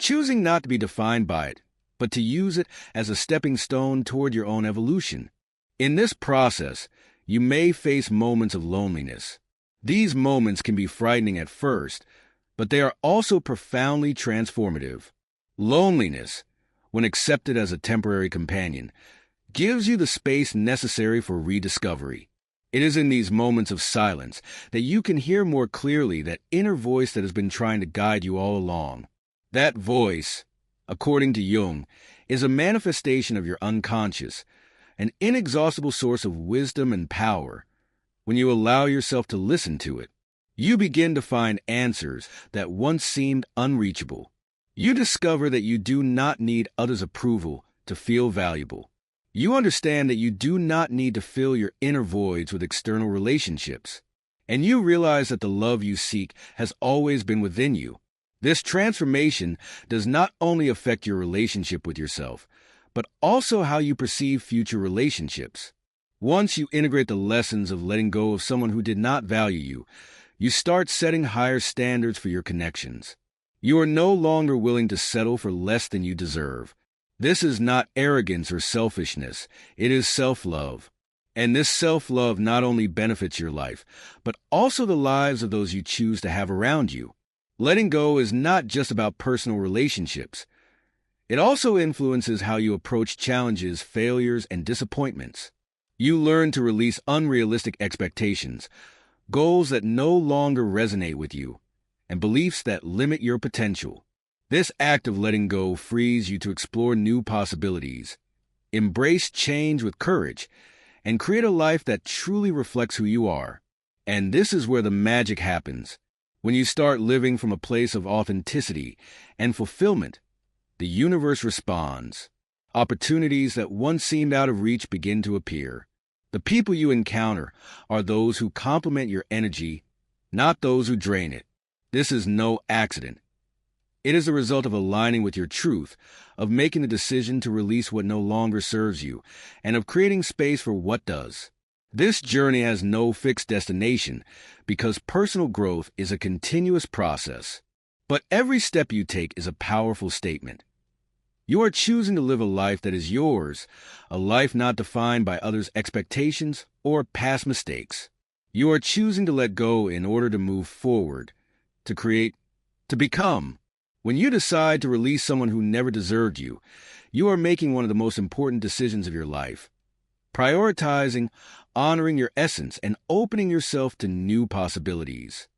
choosing not to be defined by it, but to use it as a stepping stone toward your own evolution. In this process, you may face moments of loneliness. These moments can be frightening at first, but they are also profoundly transformative. Loneliness, when accepted as a temporary companion, gives you the space necessary for rediscovery. It is in these moments of silence that you can hear more clearly that inner voice that has been trying to guide you all along. That voice, according to Jung, is a manifestation of your unconscious, an inexhaustible source of wisdom and power. When you allow yourself to listen to it, you begin to find answers that once seemed unreachable. You discover that you do not need others' approval to feel valuable. You understand that you do not need to fill your inner voids with external relationships. And you realize that the love you seek has always been within you. This transformation does not only affect your relationship with yourself, but also how you perceive future relationships. Once you integrate the lessons of letting go of someone who did not value you, you start setting higher standards for your connections. You are no longer willing to settle for less than you deserve. This is not arrogance or selfishness, it is self-love. And this self-love not only benefits your life, but also the lives of those you choose to have around you. Letting go is not just about personal relationships. It also influences how you approach challenges, failures, and disappointments. You learn to release unrealistic expectations, goals that no longer resonate with you, and beliefs that limit your potential. This act of letting go frees you to explore new possibilities, embrace change with courage, and create a life that truly reflects who you are. And this is where the magic happens. When you start living from a place of authenticity and fulfillment, the universe responds. Opportunities that once seemed out of reach begin to appear. The people you encounter are those who complement your energy, not those who drain it. This is no accident. It is the result of aligning with your truth, of making the decision to release what no longer serves you, and of creating space for what does. This journey has no fixed destination because personal growth is a continuous process. But every step you take is a powerful statement. You are choosing to live a life that is yours, a life not defined by others' expectations or past mistakes. You are choosing to let go in order to move forward, to create, to become. When you decide to release someone who never deserved you, you are making one of the most important decisions of your life. Prioritizing, honoring your essence, and opening yourself to new possibilities.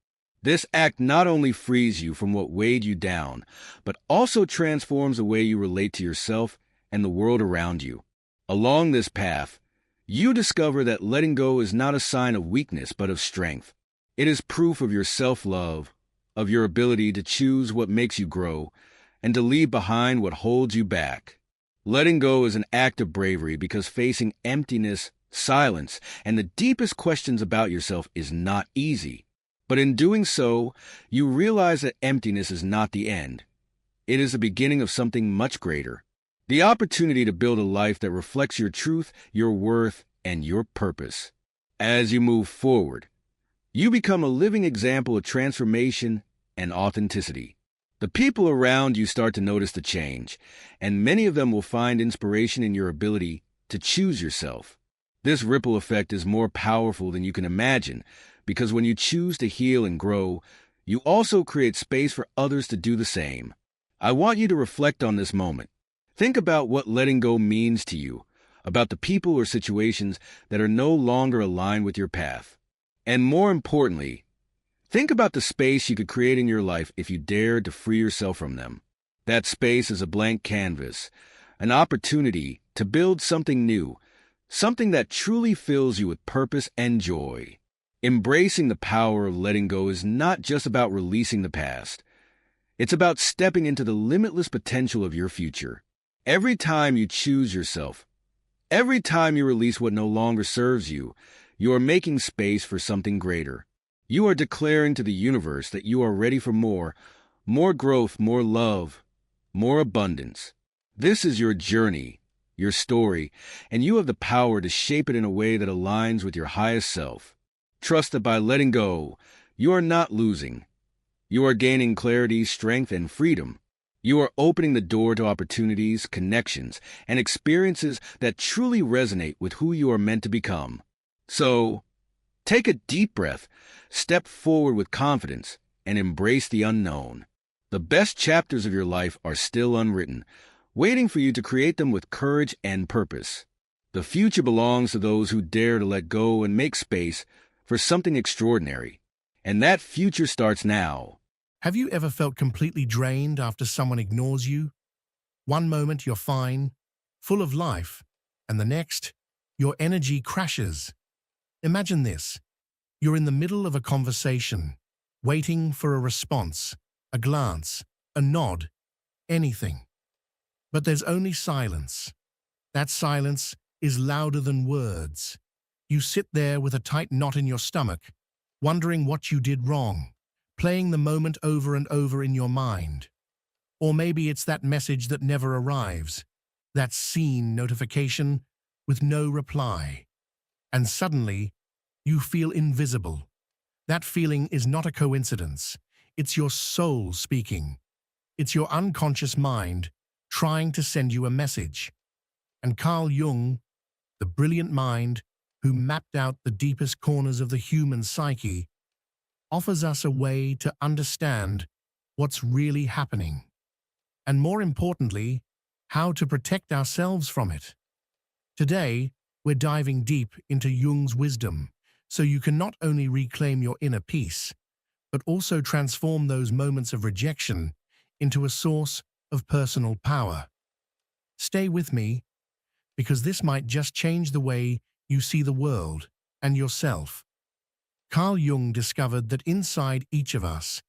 This act not only frees you from what weighed you down, but also transforms the way you relate to yourself and the world around you. Along this path, you discover that letting go is not a sign of weakness, but of strength. It is proof of your self-love, of your ability to choose what makes you grow, and to leave behind what holds you back. Letting go is an act of bravery because facing emptiness, silence, and the deepest questions about yourself is not easy. But in doing so, you realize that emptiness is not the end. It is the beginning of something much greater. The opportunity to build a life that reflects your truth, your worth, and your purpose. As you move forward, you become a living example of transformation and authenticity. The people around you start to notice the change, and many of them will find inspiration in your ability to choose yourself. This ripple effect is more powerful than you can imagine, because when you choose to heal and grow, you also create space for others to do the same. I want you to reflect on this moment. Think about what letting go means to you, about the people or situations that are no longer aligned with your path. And more importantly, think about the space you could create in your life if you dared to free yourself from them. That space is a blank canvas, an opportunity to build something new, something that truly fills you with purpose and joy. Embracing the power of letting go is not just about releasing the past. It's about stepping into the limitless potential of your future. Every time you choose yourself, every time you release what no longer serves you, you are making space for something greater. You are declaring to the universe that you are ready for more growth, more love, more abundance. This is your journey, your story, and you have the power to shape it in a way that aligns with your highest self. Trust that by letting go, you are not losing. You are gaining clarity, strength, and freedom. You are opening the door to opportunities, connections, and experiences that truly resonate with who you are meant to become. So, take a deep breath, step forward with confidence, and embrace the unknown. The best chapters of your life are still unwritten, waiting for you to create them with courage and purpose. The future belongs to those who dare to let go and make space for something extraordinary. And that future starts now. Have you ever felt completely drained after someone ignores you? One moment you're fine, full of life, and the next, your energy crashes. Imagine this. You're in the middle of a conversation, waiting for a response, a glance, a nod, anything. But there's only silence. That silence is louder than words. You sit there with a tight knot in your stomach, wondering what you did wrong, playing the moment over and over in your mind. Or maybe it's that message that never arrives, that seen notification with no reply. And suddenly, you feel invisible. That feeling is not a coincidence. It's your soul speaking. It's your unconscious mind trying to send you a message. And Carl Jung, the brilliant mind who mapped out the deepest corners of the human psyche, offers us a way to understand what's really happening. And more importantly, how to protect ourselves from it. Today, we're diving deep into Jung's wisdom, so you can not only reclaim your inner peace, but also transform those moments of rejection into a source of personal power. Stay with me, because this might just change the way you see the world and yourself. Carl Jung discovered that inside each of us,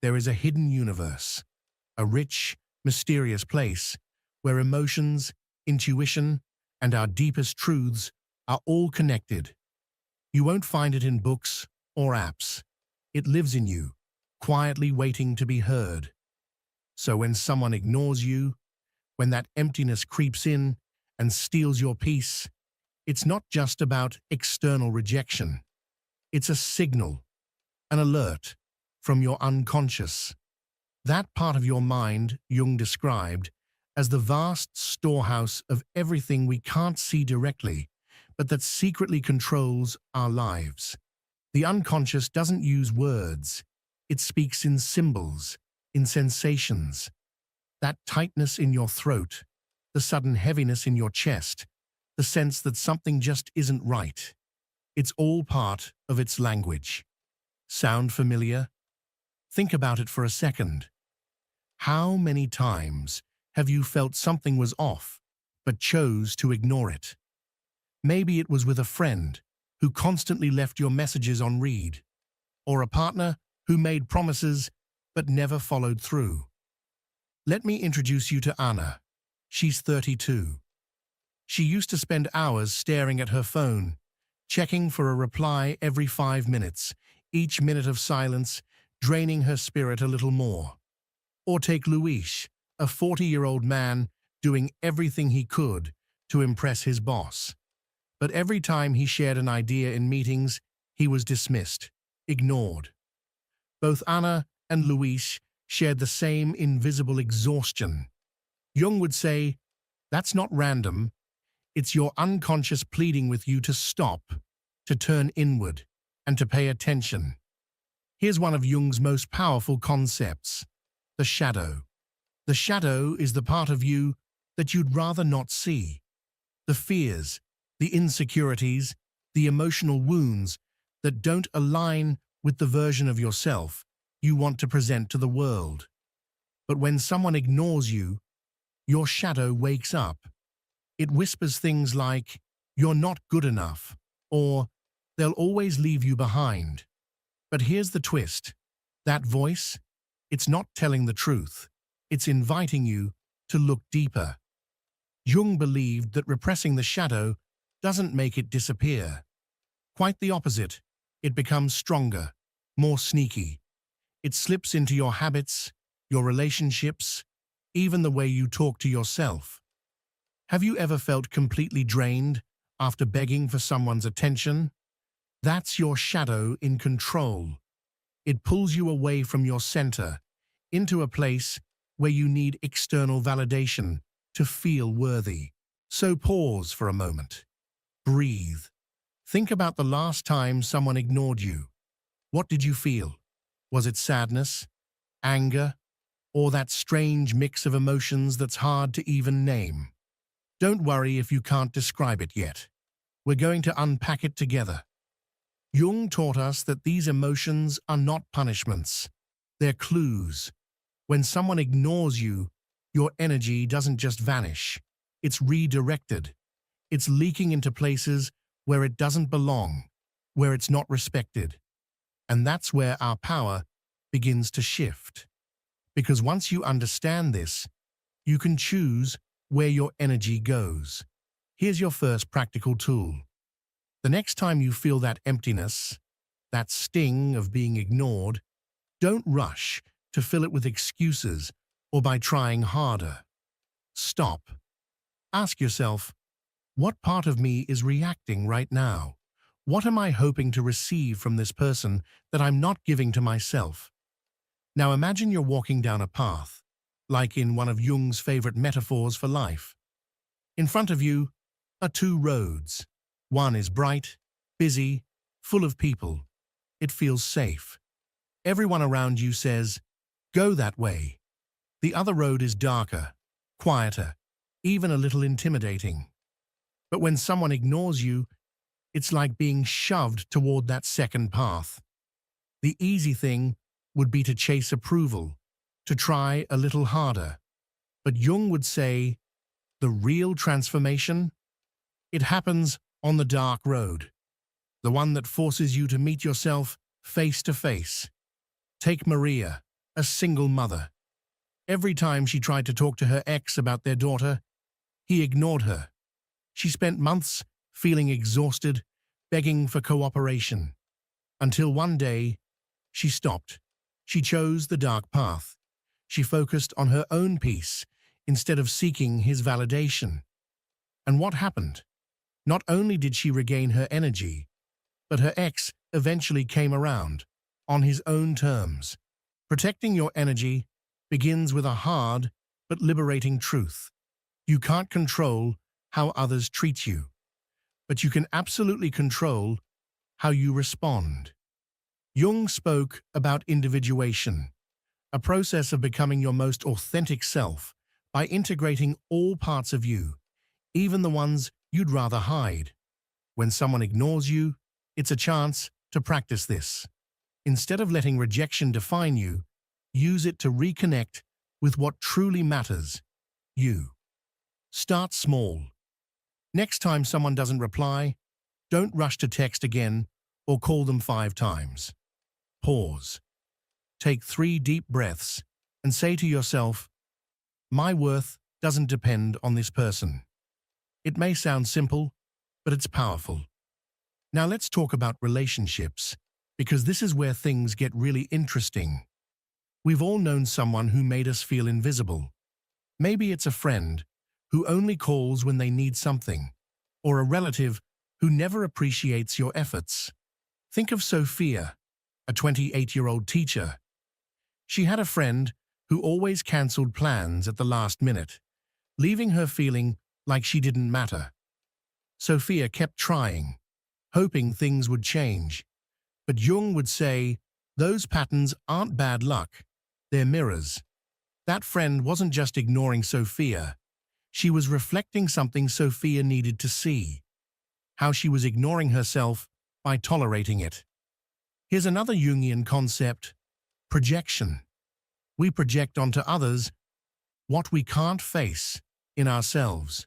there is a hidden universe, a rich, mysterious place where emotions, intuition, and our deepest truths are all connected. You won't find it in books or apps. It lives in you, quietly waiting to be heard. So when someone ignores you, when that emptiness creeps in and steals your peace, it's not just about external rejection. It's a signal, an alert from your unconscious. That part of your mind Jung described as the vast storehouse of everything we can't see directly, but that secretly controls our lives. The unconscious doesn't use words. It speaks in symbols, in sensations. That tightness in your throat, the sudden heaviness in your chest, the sense that something just isn't right. It's all part of its language. Sound familiar? Think about it for a second. How many times have you felt something was off, but chose to ignore it? Maybe it was with a friend who constantly left your messages on read, or a partner who made promises but never followed through. Let me introduce you to Anna. She's 32. She used to spend hours staring at her phone, checking for a reply every 5 minutes, each minute of silence draining her spirit a little more. Or take Luis, a 40-year-old man doing everything he could to impress his boss. But every time he shared an idea in meetings, he was dismissed, ignored. Both Anna and Luis shared the same invisible exhaustion. Jung would say, "That's not random. It's your unconscious pleading with you to stop, to turn inward, and to pay attention." Here's one of Jung's most powerful concepts: the shadow. The shadow is the part of you that you'd rather not see. The fears, the insecurities, the emotional wounds that don't align with the version of yourself you want to present to the world. But when someone ignores you, your shadow wakes up. It whispers things like, "You're not good enough," or "They'll always leave you behind." But here's the twist. That voice, it's not telling the truth. It's inviting you to look deeper. Jung believed that repressing the shadow doesn't make it disappear. Quite the opposite. It becomes stronger, more sneaky. It slips into your habits, your relationships, even the way you talk to yourself. Have you ever felt completely drained after begging for someone's attention? That's your shadow in control. It pulls you away from your center, into a place where you need external validation to feel worthy. So pause for a moment. Breathe. Think about the last time someone ignored you. What did you feel? Was it sadness, anger, or that strange mix of emotions that's hard to even name? Don't worry if you can't describe it yet. We're going to unpack it together. Jung taught us that these emotions are not punishments. They're clues. When someone ignores you, your energy doesn't just vanish. It's redirected. It's leaking into places where it doesn't belong, where it's not respected. And that's where our power begins to shift. Because once you understand this, you can choose where your energy goes. Here's your first practical tool. The next time you feel that emptiness, that sting of being ignored, don't rush to fill it with excuses or by trying harder. Stop. Ask yourself, what part of me is reacting right now? What am I hoping to receive from this person that I'm not giving to myself? Now imagine you're walking down a path, like in one of Jung's favorite metaphors for life. In front of you are two roads. One is bright, busy, full of people. It feels safe. Everyone around you says, "Go that way." The other road is darker, quieter, even a little intimidating. But when someone ignores you, it's like being shoved toward that second path. The easy thing would be to chase approval, to try a little harder. But Jung would say, the real transformation, it happens on the dark road, the one that forces you to meet yourself face to face. Take Maria, a single mother. Every time she tried to talk to her ex about their daughter, he ignored her. She spent months feeling exhausted, begging for cooperation. Until one day, she stopped. She chose the dark path. She focused on her own peace instead of seeking his validation. And what happened? Not only did she regain her energy, but her ex eventually came around, on his own terms. Protecting your energy begins with a hard but liberating truth. You can't control how others treat you, but you can absolutely control how you respond. Jung spoke about individuation, a process of becoming your most authentic self by integrating all parts of you, even the ones you'd rather hide. When someone ignores you, it's a chance to practice this. Instead of letting rejection define you, use it to reconnect with what truly matters, you. Start small. Next time someone doesn't reply, don't rush to text again or call them 5 times. Pause. Take 3 deep breaths and say to yourself, my worth doesn't depend on this person. It may sound simple, but it's powerful. Now let's talk about relationships, because this is where things get really interesting. We've all known someone who made us feel invisible. Maybe it's a friend who only calls when they need something, or a relative who never appreciates your efforts. Think of Sophia, a 28-year-old teacher. She had a friend who always cancelled plans at the last minute, leaving her feeling like she didn't matter. Sophia kept trying, hoping things would change. But Jung would say, those patterns aren't bad luck, they're mirrors. That friend wasn't just ignoring Sophia. She was reflecting something Sophia needed to see, how she was ignoring herself by tolerating it. Here's another Jungian concept, projection. We project onto others what we can't face in ourselves.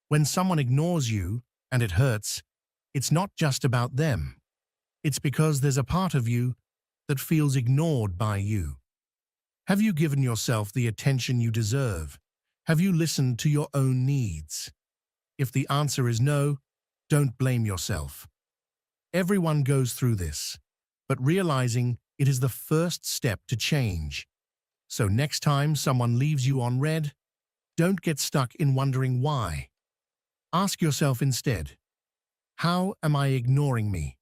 When someone ignores you and it hurts, it's not just about them. It's because there's a part of you that feels ignored by you. Have you given yourself the attention you deserve? Have you listened to your own needs? If the answer is no, don't blame yourself. Everyone goes through this, but realizing it is the first step to change. So next time someone leaves you on red, don't get stuck in wondering why. Ask yourself instead, how am I ignoring me?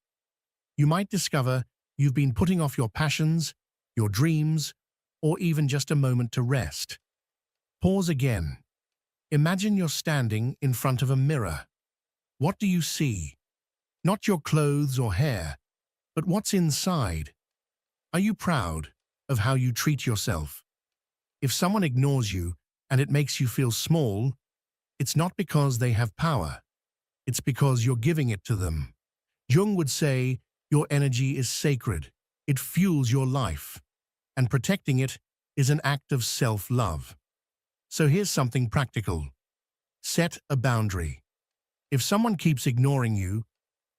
You might discover you've been putting off your passions, your dreams, or even just a moment to rest. Pause again. Imagine you're standing in front of a mirror. What do you see? Not your clothes or hair, but what's inside. Are you proud of how you treat yourself? If someone ignores you and it makes you feel small, it's not because they have power. It's because you're giving it to them. Jung would say, your energy is sacred. It fuels your life. And protecting it is an act of self-love. So here's something practical. Set a boundary. If someone keeps ignoring you,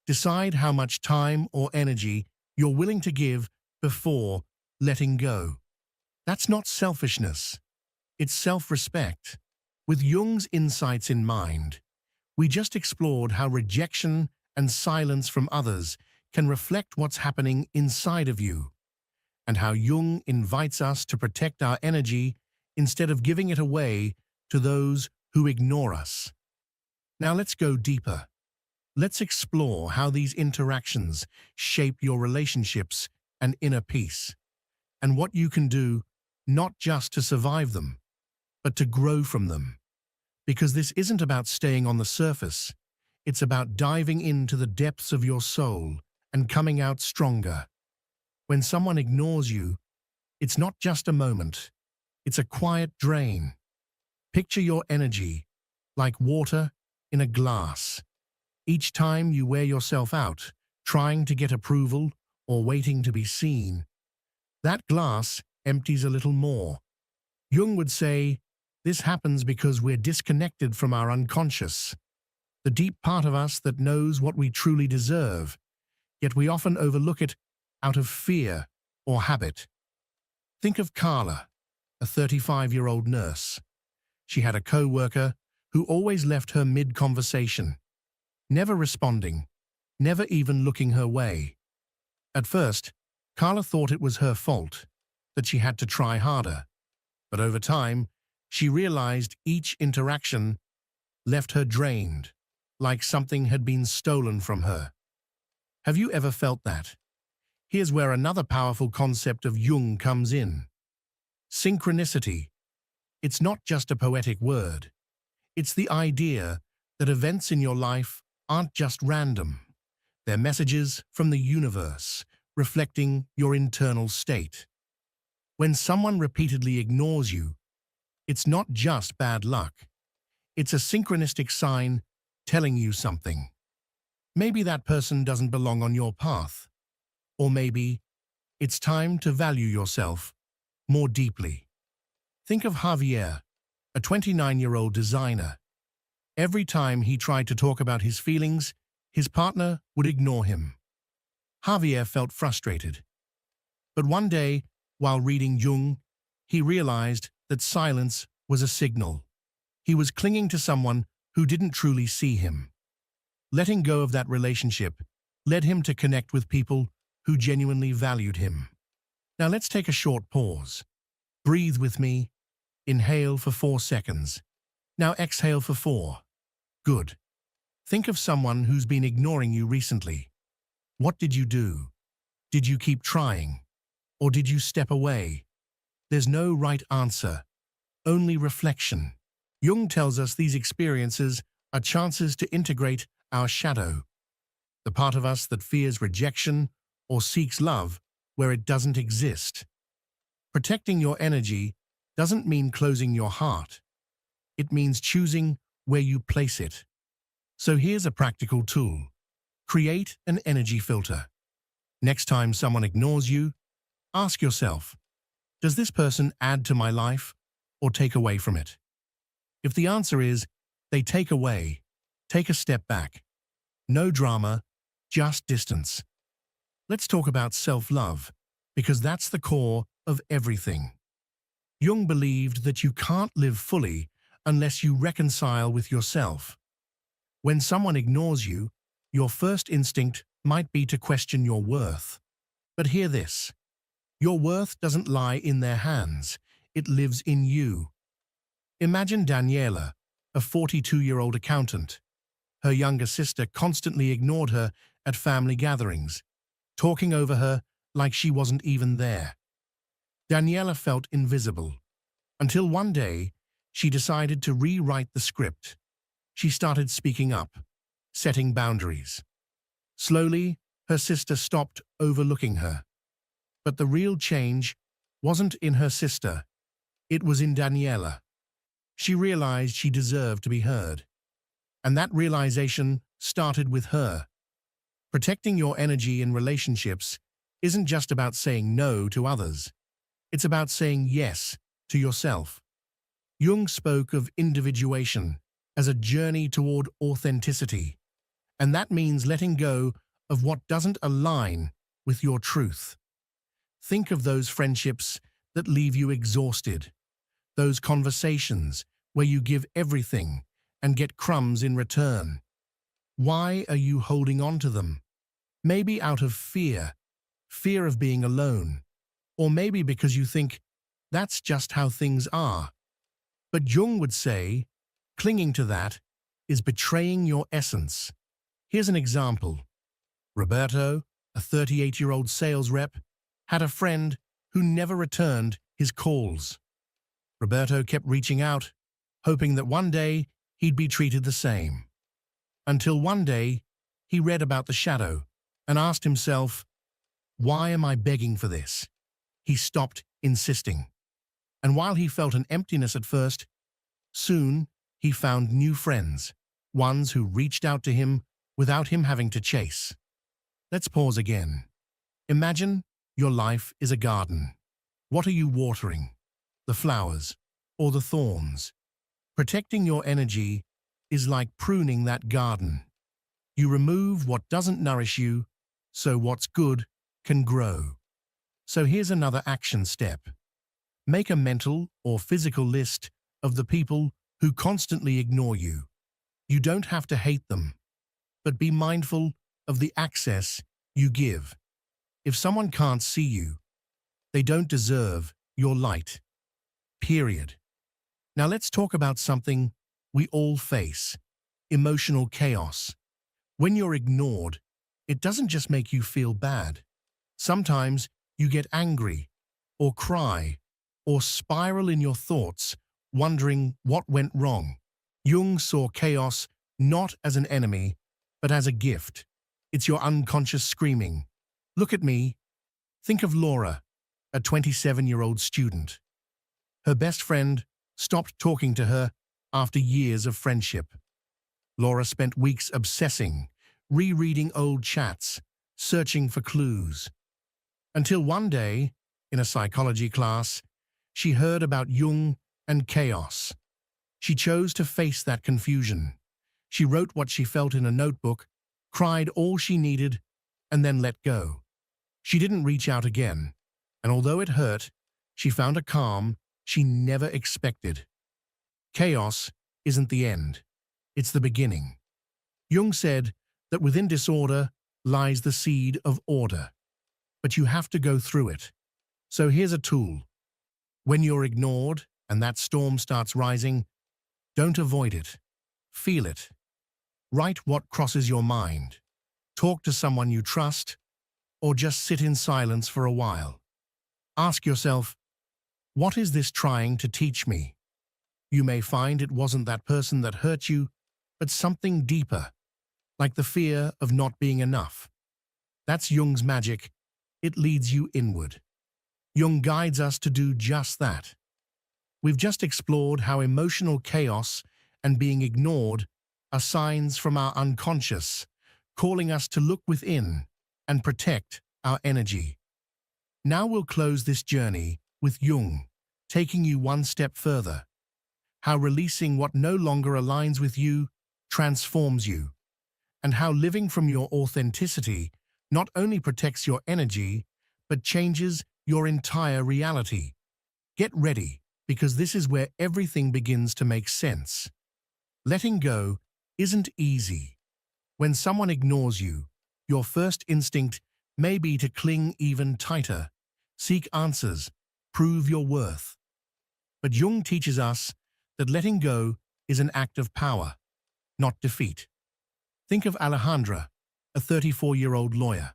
decide how much time or energy you're willing to give before letting go. That's not selfishness. It's self-respect. With Jung's insights in mind, we just explored how rejection and silence from others can reflect what's happening inside of you, and how Jung invites us to protect our energy instead of giving it away to those who ignore us. Now let's go deeper. Let's explore how these interactions shape your relationships and inner peace, and what you can do not just to survive them, but to grow from them. Because this isn't about staying on the surface, it's about diving into the depths of your soul and coming out stronger. When someone ignores you, it's not just a moment, it's a quiet drain. Picture your energy like water in a glass. Each time you wear yourself out, trying to get approval or waiting to be seen, that glass empties a little more. Jung would say, this happens because we're disconnected from our unconscious, the deep part of us that knows what we truly deserve, yet we often overlook it out of fear or habit. Think of Carla, a 35-year-old nurse. She had a co-worker who always left her mid-conversation, never responding, never even looking her way. At first, Carla thought it was her fault, that she had to try harder. But over time, she realized each interaction left her drained, like something had been stolen from her. Have you ever felt that? Here's where another powerful concept of Jung comes in. Synchronicity. It's not just a poetic word. It's the idea that events in your life aren't just random. They're messages from the universe, reflecting your internal state. When someone repeatedly ignores you, it's not just bad luck. It's a synchronistic sign telling you something. Maybe that person doesn't belong on your path. Or maybe it's time to value yourself more deeply. Think of Javier, a 29-year-old designer. Every time he tried to talk about his feelings, his partner would ignore him. Javier felt frustrated. But one day, while reading Jung, he realized that silence was a signal. He was clinging to someone who didn't truly see him. Letting go of that relationship led him to connect with people who genuinely valued him. Now let's take a short pause. Breathe with me. Inhale for 4 seconds. Now exhale for 4. Good. Think of someone who's been ignoring you recently. What did you do? Did you keep trying? Or did you step away? There's no right answer, only reflection. Jung tells us these experiences are chances to integrate our shadow, the part of us that fears rejection or seeks love where it doesn't exist. Protecting your energy doesn't mean closing your heart. It means choosing where you place it. So here's a practical tool. Create an energy filter. Next time someone ignores you, ask yourself, does this person add to my life or take away from it? If the answer is, they take away, take a step back. No drama, just distance. Let's talk about self-love, because that's the core of everything. Jung believed that you can't live fully unless you reconcile with yourself. When someone ignores you, your first instinct might be to question your worth. But hear this. Your worth doesn't lie in their hands. It lives in you. Imagine Daniela, a 42-year-old accountant. Her younger sister constantly ignored her at family gatherings, talking over her like she wasn't even there. Daniela felt invisible, until one day she decided to rewrite the script. She started speaking up, setting boundaries. Slowly, her sister stopped overlooking her. But the real change wasn't in her sister. It was in Daniela. She realized she deserved to be heard. And that realization started with her. Protecting your energy in relationships isn't just about saying no to others. It's about saying yes to yourself. Jung spoke of individuation as a journey toward authenticity, and that means letting go of what doesn't align with your truth. Think of those friendships that leave you exhausted, those conversations where you give everything and get crumbs in return. Why are you holding on to them? Maybe out of fear of being alone, or maybe because you think that's just how things are. But Jung would say, clinging to that is betraying your essence. Here's an example. Roberto, a 38-year-old sales rep, had a friend who never returned his calls. Roberto kept reaching out, hoping that one day he'd be treated the same. Until one day, he read about the shadow and asked himself, "Why am I begging for this?" He stopped insisting. And while he felt an emptiness at first, soon he found new friends, ones who reached out to him without him having to chase. Let's pause again. Imagine your life is a garden. What are you watering? The flowers or the thorns? Protecting your energy is like pruning that garden. You remove what doesn't nourish you, so what's good can grow. So here's another action step. Make a mental or physical list of the people who constantly ignore you. You don't have to hate them, but be mindful of the access you give. If someone can't see you, they don't deserve your light. Period. Now let's talk about something we all face: emotional chaos. When you're ignored, it doesn't just make you feel bad. Sometimes you get angry, or cry, or spiral in your thoughts, wondering what went wrong. Jung saw chaos not as an enemy, but as a gift. It's your unconscious screaming, "Look at me." Think of Laura, a 27-year-old student. Her best friend stopped talking to her after years of friendship. Laura spent weeks obsessing, rereading old chats, searching for clues. Until one day, in a psychology class, she heard about Jung and chaos. She chose to face that confusion. She wrote what she felt in a notebook, cried all she needed, and then let go. She didn't reach out again, and although it hurt, she found a calm she never expected. Chaos isn't the end, it's the beginning. Jung said that within disorder lies the seed of order, but you have to go through it. So here's a tool. When you're ignored and that storm starts rising, don't avoid it. Feel it. Write what crosses your mind. Talk to someone you trust, or just sit in silence for a while. Ask yourself, what is this trying to teach me? You may find it wasn't that person that hurt you, but something deeper, like the fear of not being enough. That's Jung's magic. It leads you inward. Jung guides us to do just that. We've just explored how emotional chaos and being ignored are signs from our unconscious, calling us to look within and protect our energy. Now we'll close this journey with Jung, taking you one step further. How releasing what no longer aligns with you transforms you, and how living from your authenticity not only protects your energy, but changes your entire reality. Get ready, because this is where everything begins to make sense. Letting go isn't easy. When someone ignores you, your first instinct may be to cling even tighter, seek answers, prove your worth. But Jung teaches us that letting go is an act of power, not defeat. Think of Alejandra, a 34-year-old lawyer.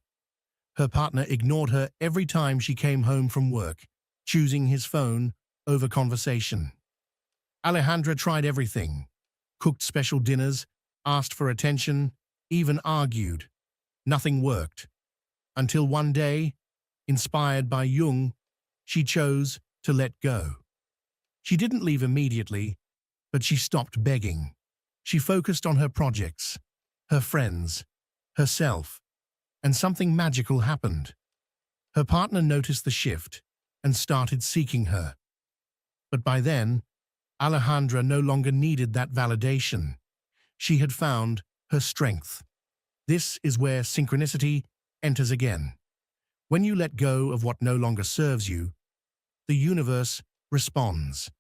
Her partner ignored her every time she came home from work, choosing his phone over conversation. Alejandra tried everything, cooked special dinners, asked for attention, even argued. Nothing worked. Until one day, inspired by Jung, she chose to let go. She didn't leave immediately, but she stopped begging. She focused on her projects, her friends, herself, and something magical happened. Her partner noticed the shift and started seeking her. But by then, Alejandra no longer needed that validation. She had found her strength. This is where synchronicity enters again. When you let go of what no longer serves you, the universe responds.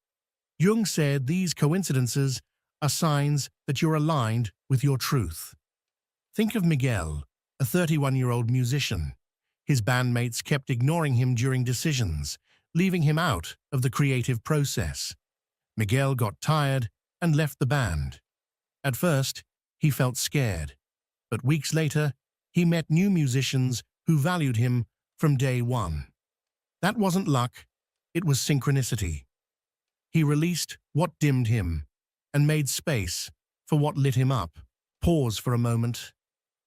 Jung said these coincidences are signs that you're aligned with your truth. Think of Miguel, a 31-year-old musician. His bandmates kept ignoring him during decisions, leaving him out of the creative process. Miguel got tired and left the band. At first, he felt scared, but weeks later, he met new musicians who valued him from day one. That wasn't luck, it was synchronicity. He released what dimmed him and made space for what lit him up. Pause for a moment.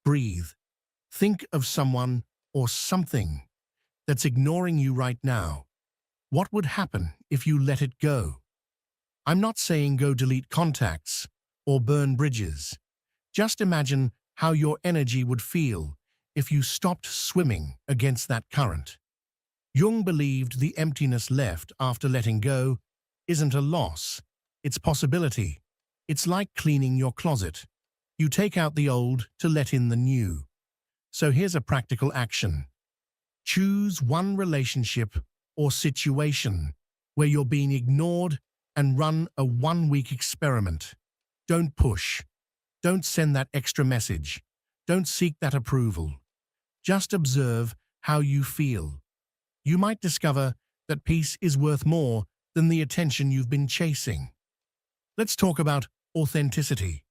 Breathe. Think of someone or something that's ignoring you right now. What would happen if you let it go? I'm not saying go delete contacts or burn bridges. Just imagine how your energy would feel if you stopped swimming against that current. Jung believed the emptiness left after letting go isn't a loss, it's possibility. It's like cleaning your closet. You take out the old to let in the new. So here's a practical action. Choose one relationship or situation where you're being ignored and run a 1-week experiment. Don't push. Don't send that extra message. Don't seek that approval. Just observe how you feel. You might discover that peace is worth more than the attention you've been chasing. Let's talk about authenticity,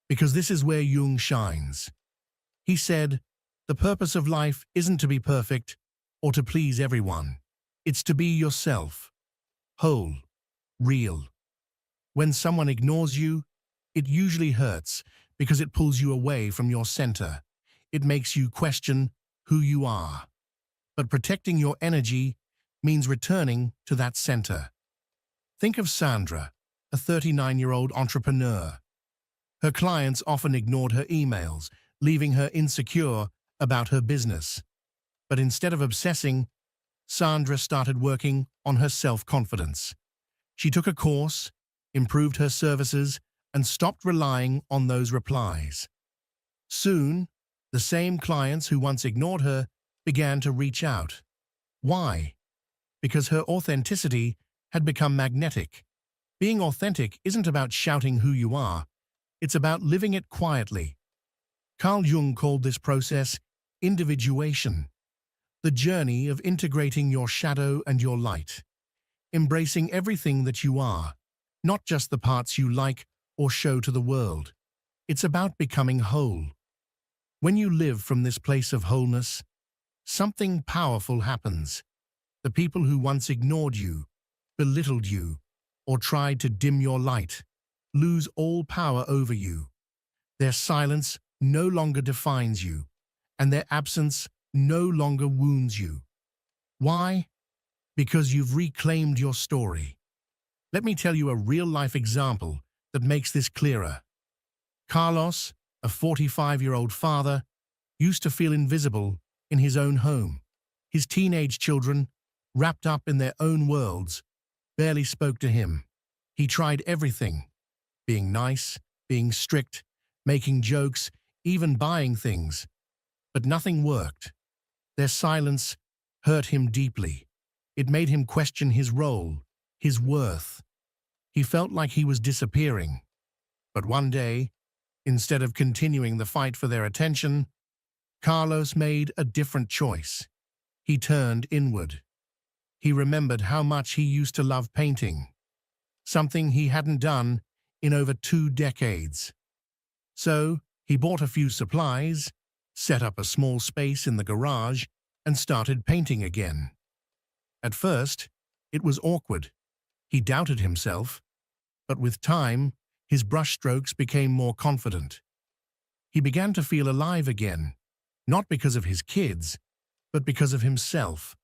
because this is where Jung shines. He said, the purpose of life isn't to be perfect or to please everyone. It's to be yourself, whole, real. When someone ignores you, it usually hurts because it pulls you away from your center. It makes you question who you are. But protecting your energy means returning to that center. Think of Sandra, a 39-year-old entrepreneur. Her clients often ignored her emails, leaving her insecure about her business. But instead of obsessing, Sandra started working on her self-confidence. She took a course, improved her services, and stopped relying on those replies. Soon, the same clients who once ignored her began to reach out. Why? Because her authenticity had become magnetic. Being authentic isn't about shouting who you are, it's about living it quietly. Carl Jung called this process individuation, the journey of integrating your shadow and your light, embracing everything that you are, not just the parts you like or show to the world. It's about becoming whole. When you live from this place of wholeness, something powerful happens. The people who once ignored you, belittled you, or tried to dim your light lose all power over you. Their silence no longer defines you, and their absence no longer wounds you. Why? Because you've reclaimed your story. Let me tell you a real-life example that makes this clearer. Carlos, a 45-year-old father, used to feel invisible in his own home. His teenage children, wrapped up in their own worlds, barely spoke to him. He tried everything, being nice, being strict, making jokes, even buying things. But nothing worked. Their silence hurt him deeply. It made him question his role, his worth. He felt like he was disappearing. But one day, instead of continuing the fight for their attention, Carlos made a different choice. He turned inward. He remembered how much he used to love painting, something he hadn't done in over 2 decades. So, he bought a few supplies, set up a small space in the garage, and started painting again. At first, it was awkward. He doubted himself, but with time, his brushstrokes became more confident. He began to feel alive again, not because of his kids, but because of himself.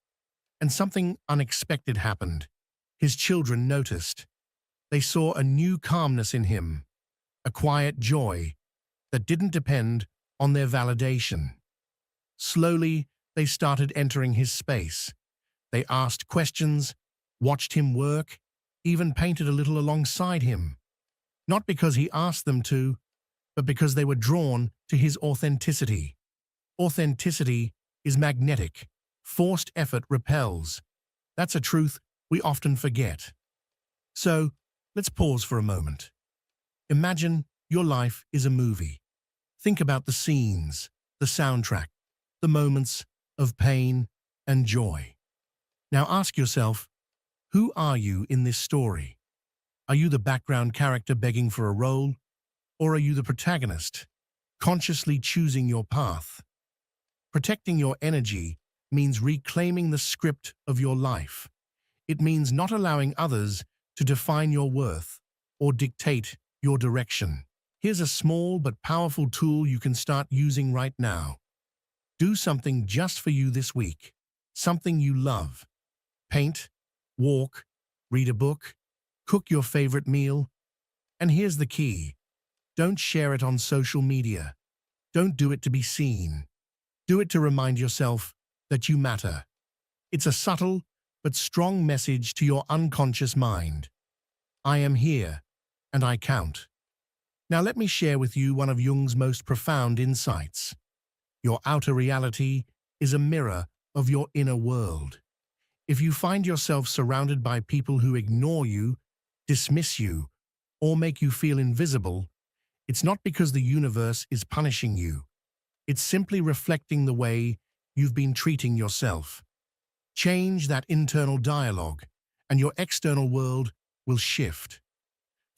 And something unexpected happened. His children noticed. They saw a new calmness in him, a quiet joy that didn't depend on their validation. Slowly, they started entering his space. They asked questions, watched him work, even painted a little alongside him. Not because he asked them to, but because they were drawn to his authenticity. Authenticity is magnetic. Forced effort repels. That's a truth we often forget. So, let's pause for a moment. Imagine your life is a movie. Think about the scenes, the soundtrack, the moments of pain and joy. Now ask yourself, who are you in this story? Are you the background character begging for a role? Or are you the protagonist, consciously choosing your path? Protecting your energy means reclaiming the script of your life. It means not allowing others to define your worth or dictate your direction. Here's a small but powerful tool you can start using right now. Do something just for you this week. Something you love. Paint, walk, read a book, cook your favorite meal. And here's the key. Don't share it on social media. Don't do it to be seen. Do it to remind yourself that you matter. It's a subtle but strong message to your unconscious mind. I am here, and I count. Now let me share with you one of Jung's most profound insights. Your outer reality is a mirror of your inner world. If you find yourself surrounded by people who ignore you, dismiss you, or make you feel invisible, it's not because the universe is punishing you. It's simply reflecting the way you've been treating yourself. Change that internal dialogue, and your external world will shift.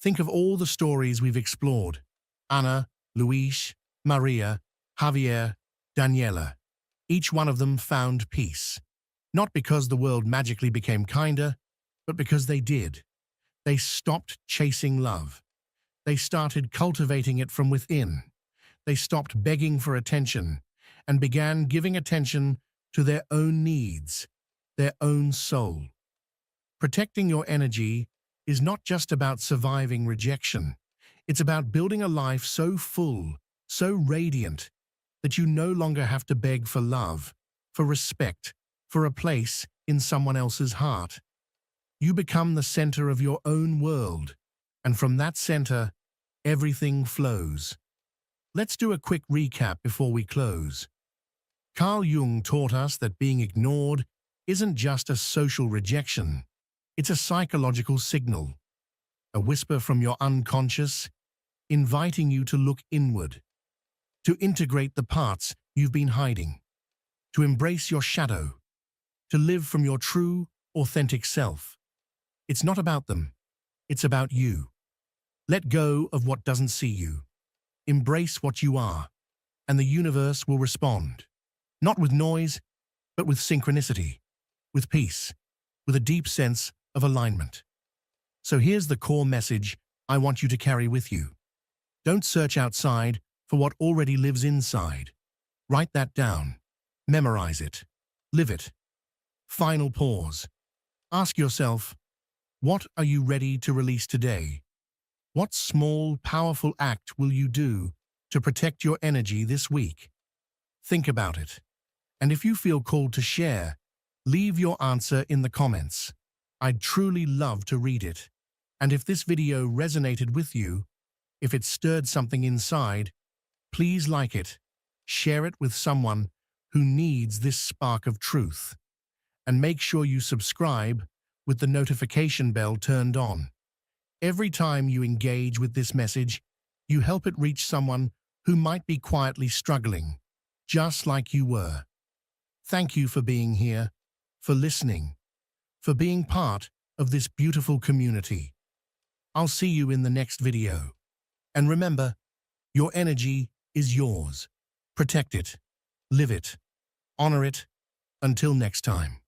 Think of all the stories we've explored. Anna, Luis, Maria, Javier, Daniela. Each one of them found peace. Not because the world magically became kinder, but because they did. They stopped chasing love. They started cultivating it from within. They stopped begging for attention and began giving attention to their own needs, their own soul. Protecting your energy is not just about surviving rejection. It's about building a life so full, so radiant, that you no longer have to beg for love, for respect, for a place in someone else's heart. You become the center of your own world, and from that center, everything flows. Let's do a quick recap before we close. Carl Jung taught us that being ignored isn't just a social rejection. It's a psychological signal, a whisper from your unconscious, inviting you to look inward, to integrate the parts you've been hiding, to embrace your shadow, to live from your true, authentic self. It's not about them, it's about you. Let go of what doesn't see you. Embrace what you are, and the universe will respond. Not with noise, but with synchronicity, with peace, with a deep sense of alignment. So here's the core message I want you to carry with you. Don't search outside for what already lives inside. Write that down. Memorize it. Live it. Final pause. Ask yourself, what are you ready to release today? What small, powerful act will you do to protect your energy this week? Think about it. And if you feel called to share, leave your answer in the comments. I'd truly love to read it. And if this video resonated with you, if it stirred something inside, please like it, share it with someone who needs this spark of truth. And make sure you subscribe with the notification bell turned on. Every time you engage with this message, you help it reach someone who might be quietly struggling, just like you were. Thank you for being here, for listening, for being part of this beautiful community. I'll see you in the next video. And remember, your energy is yours. Protect it, live it, honor it. Until next time.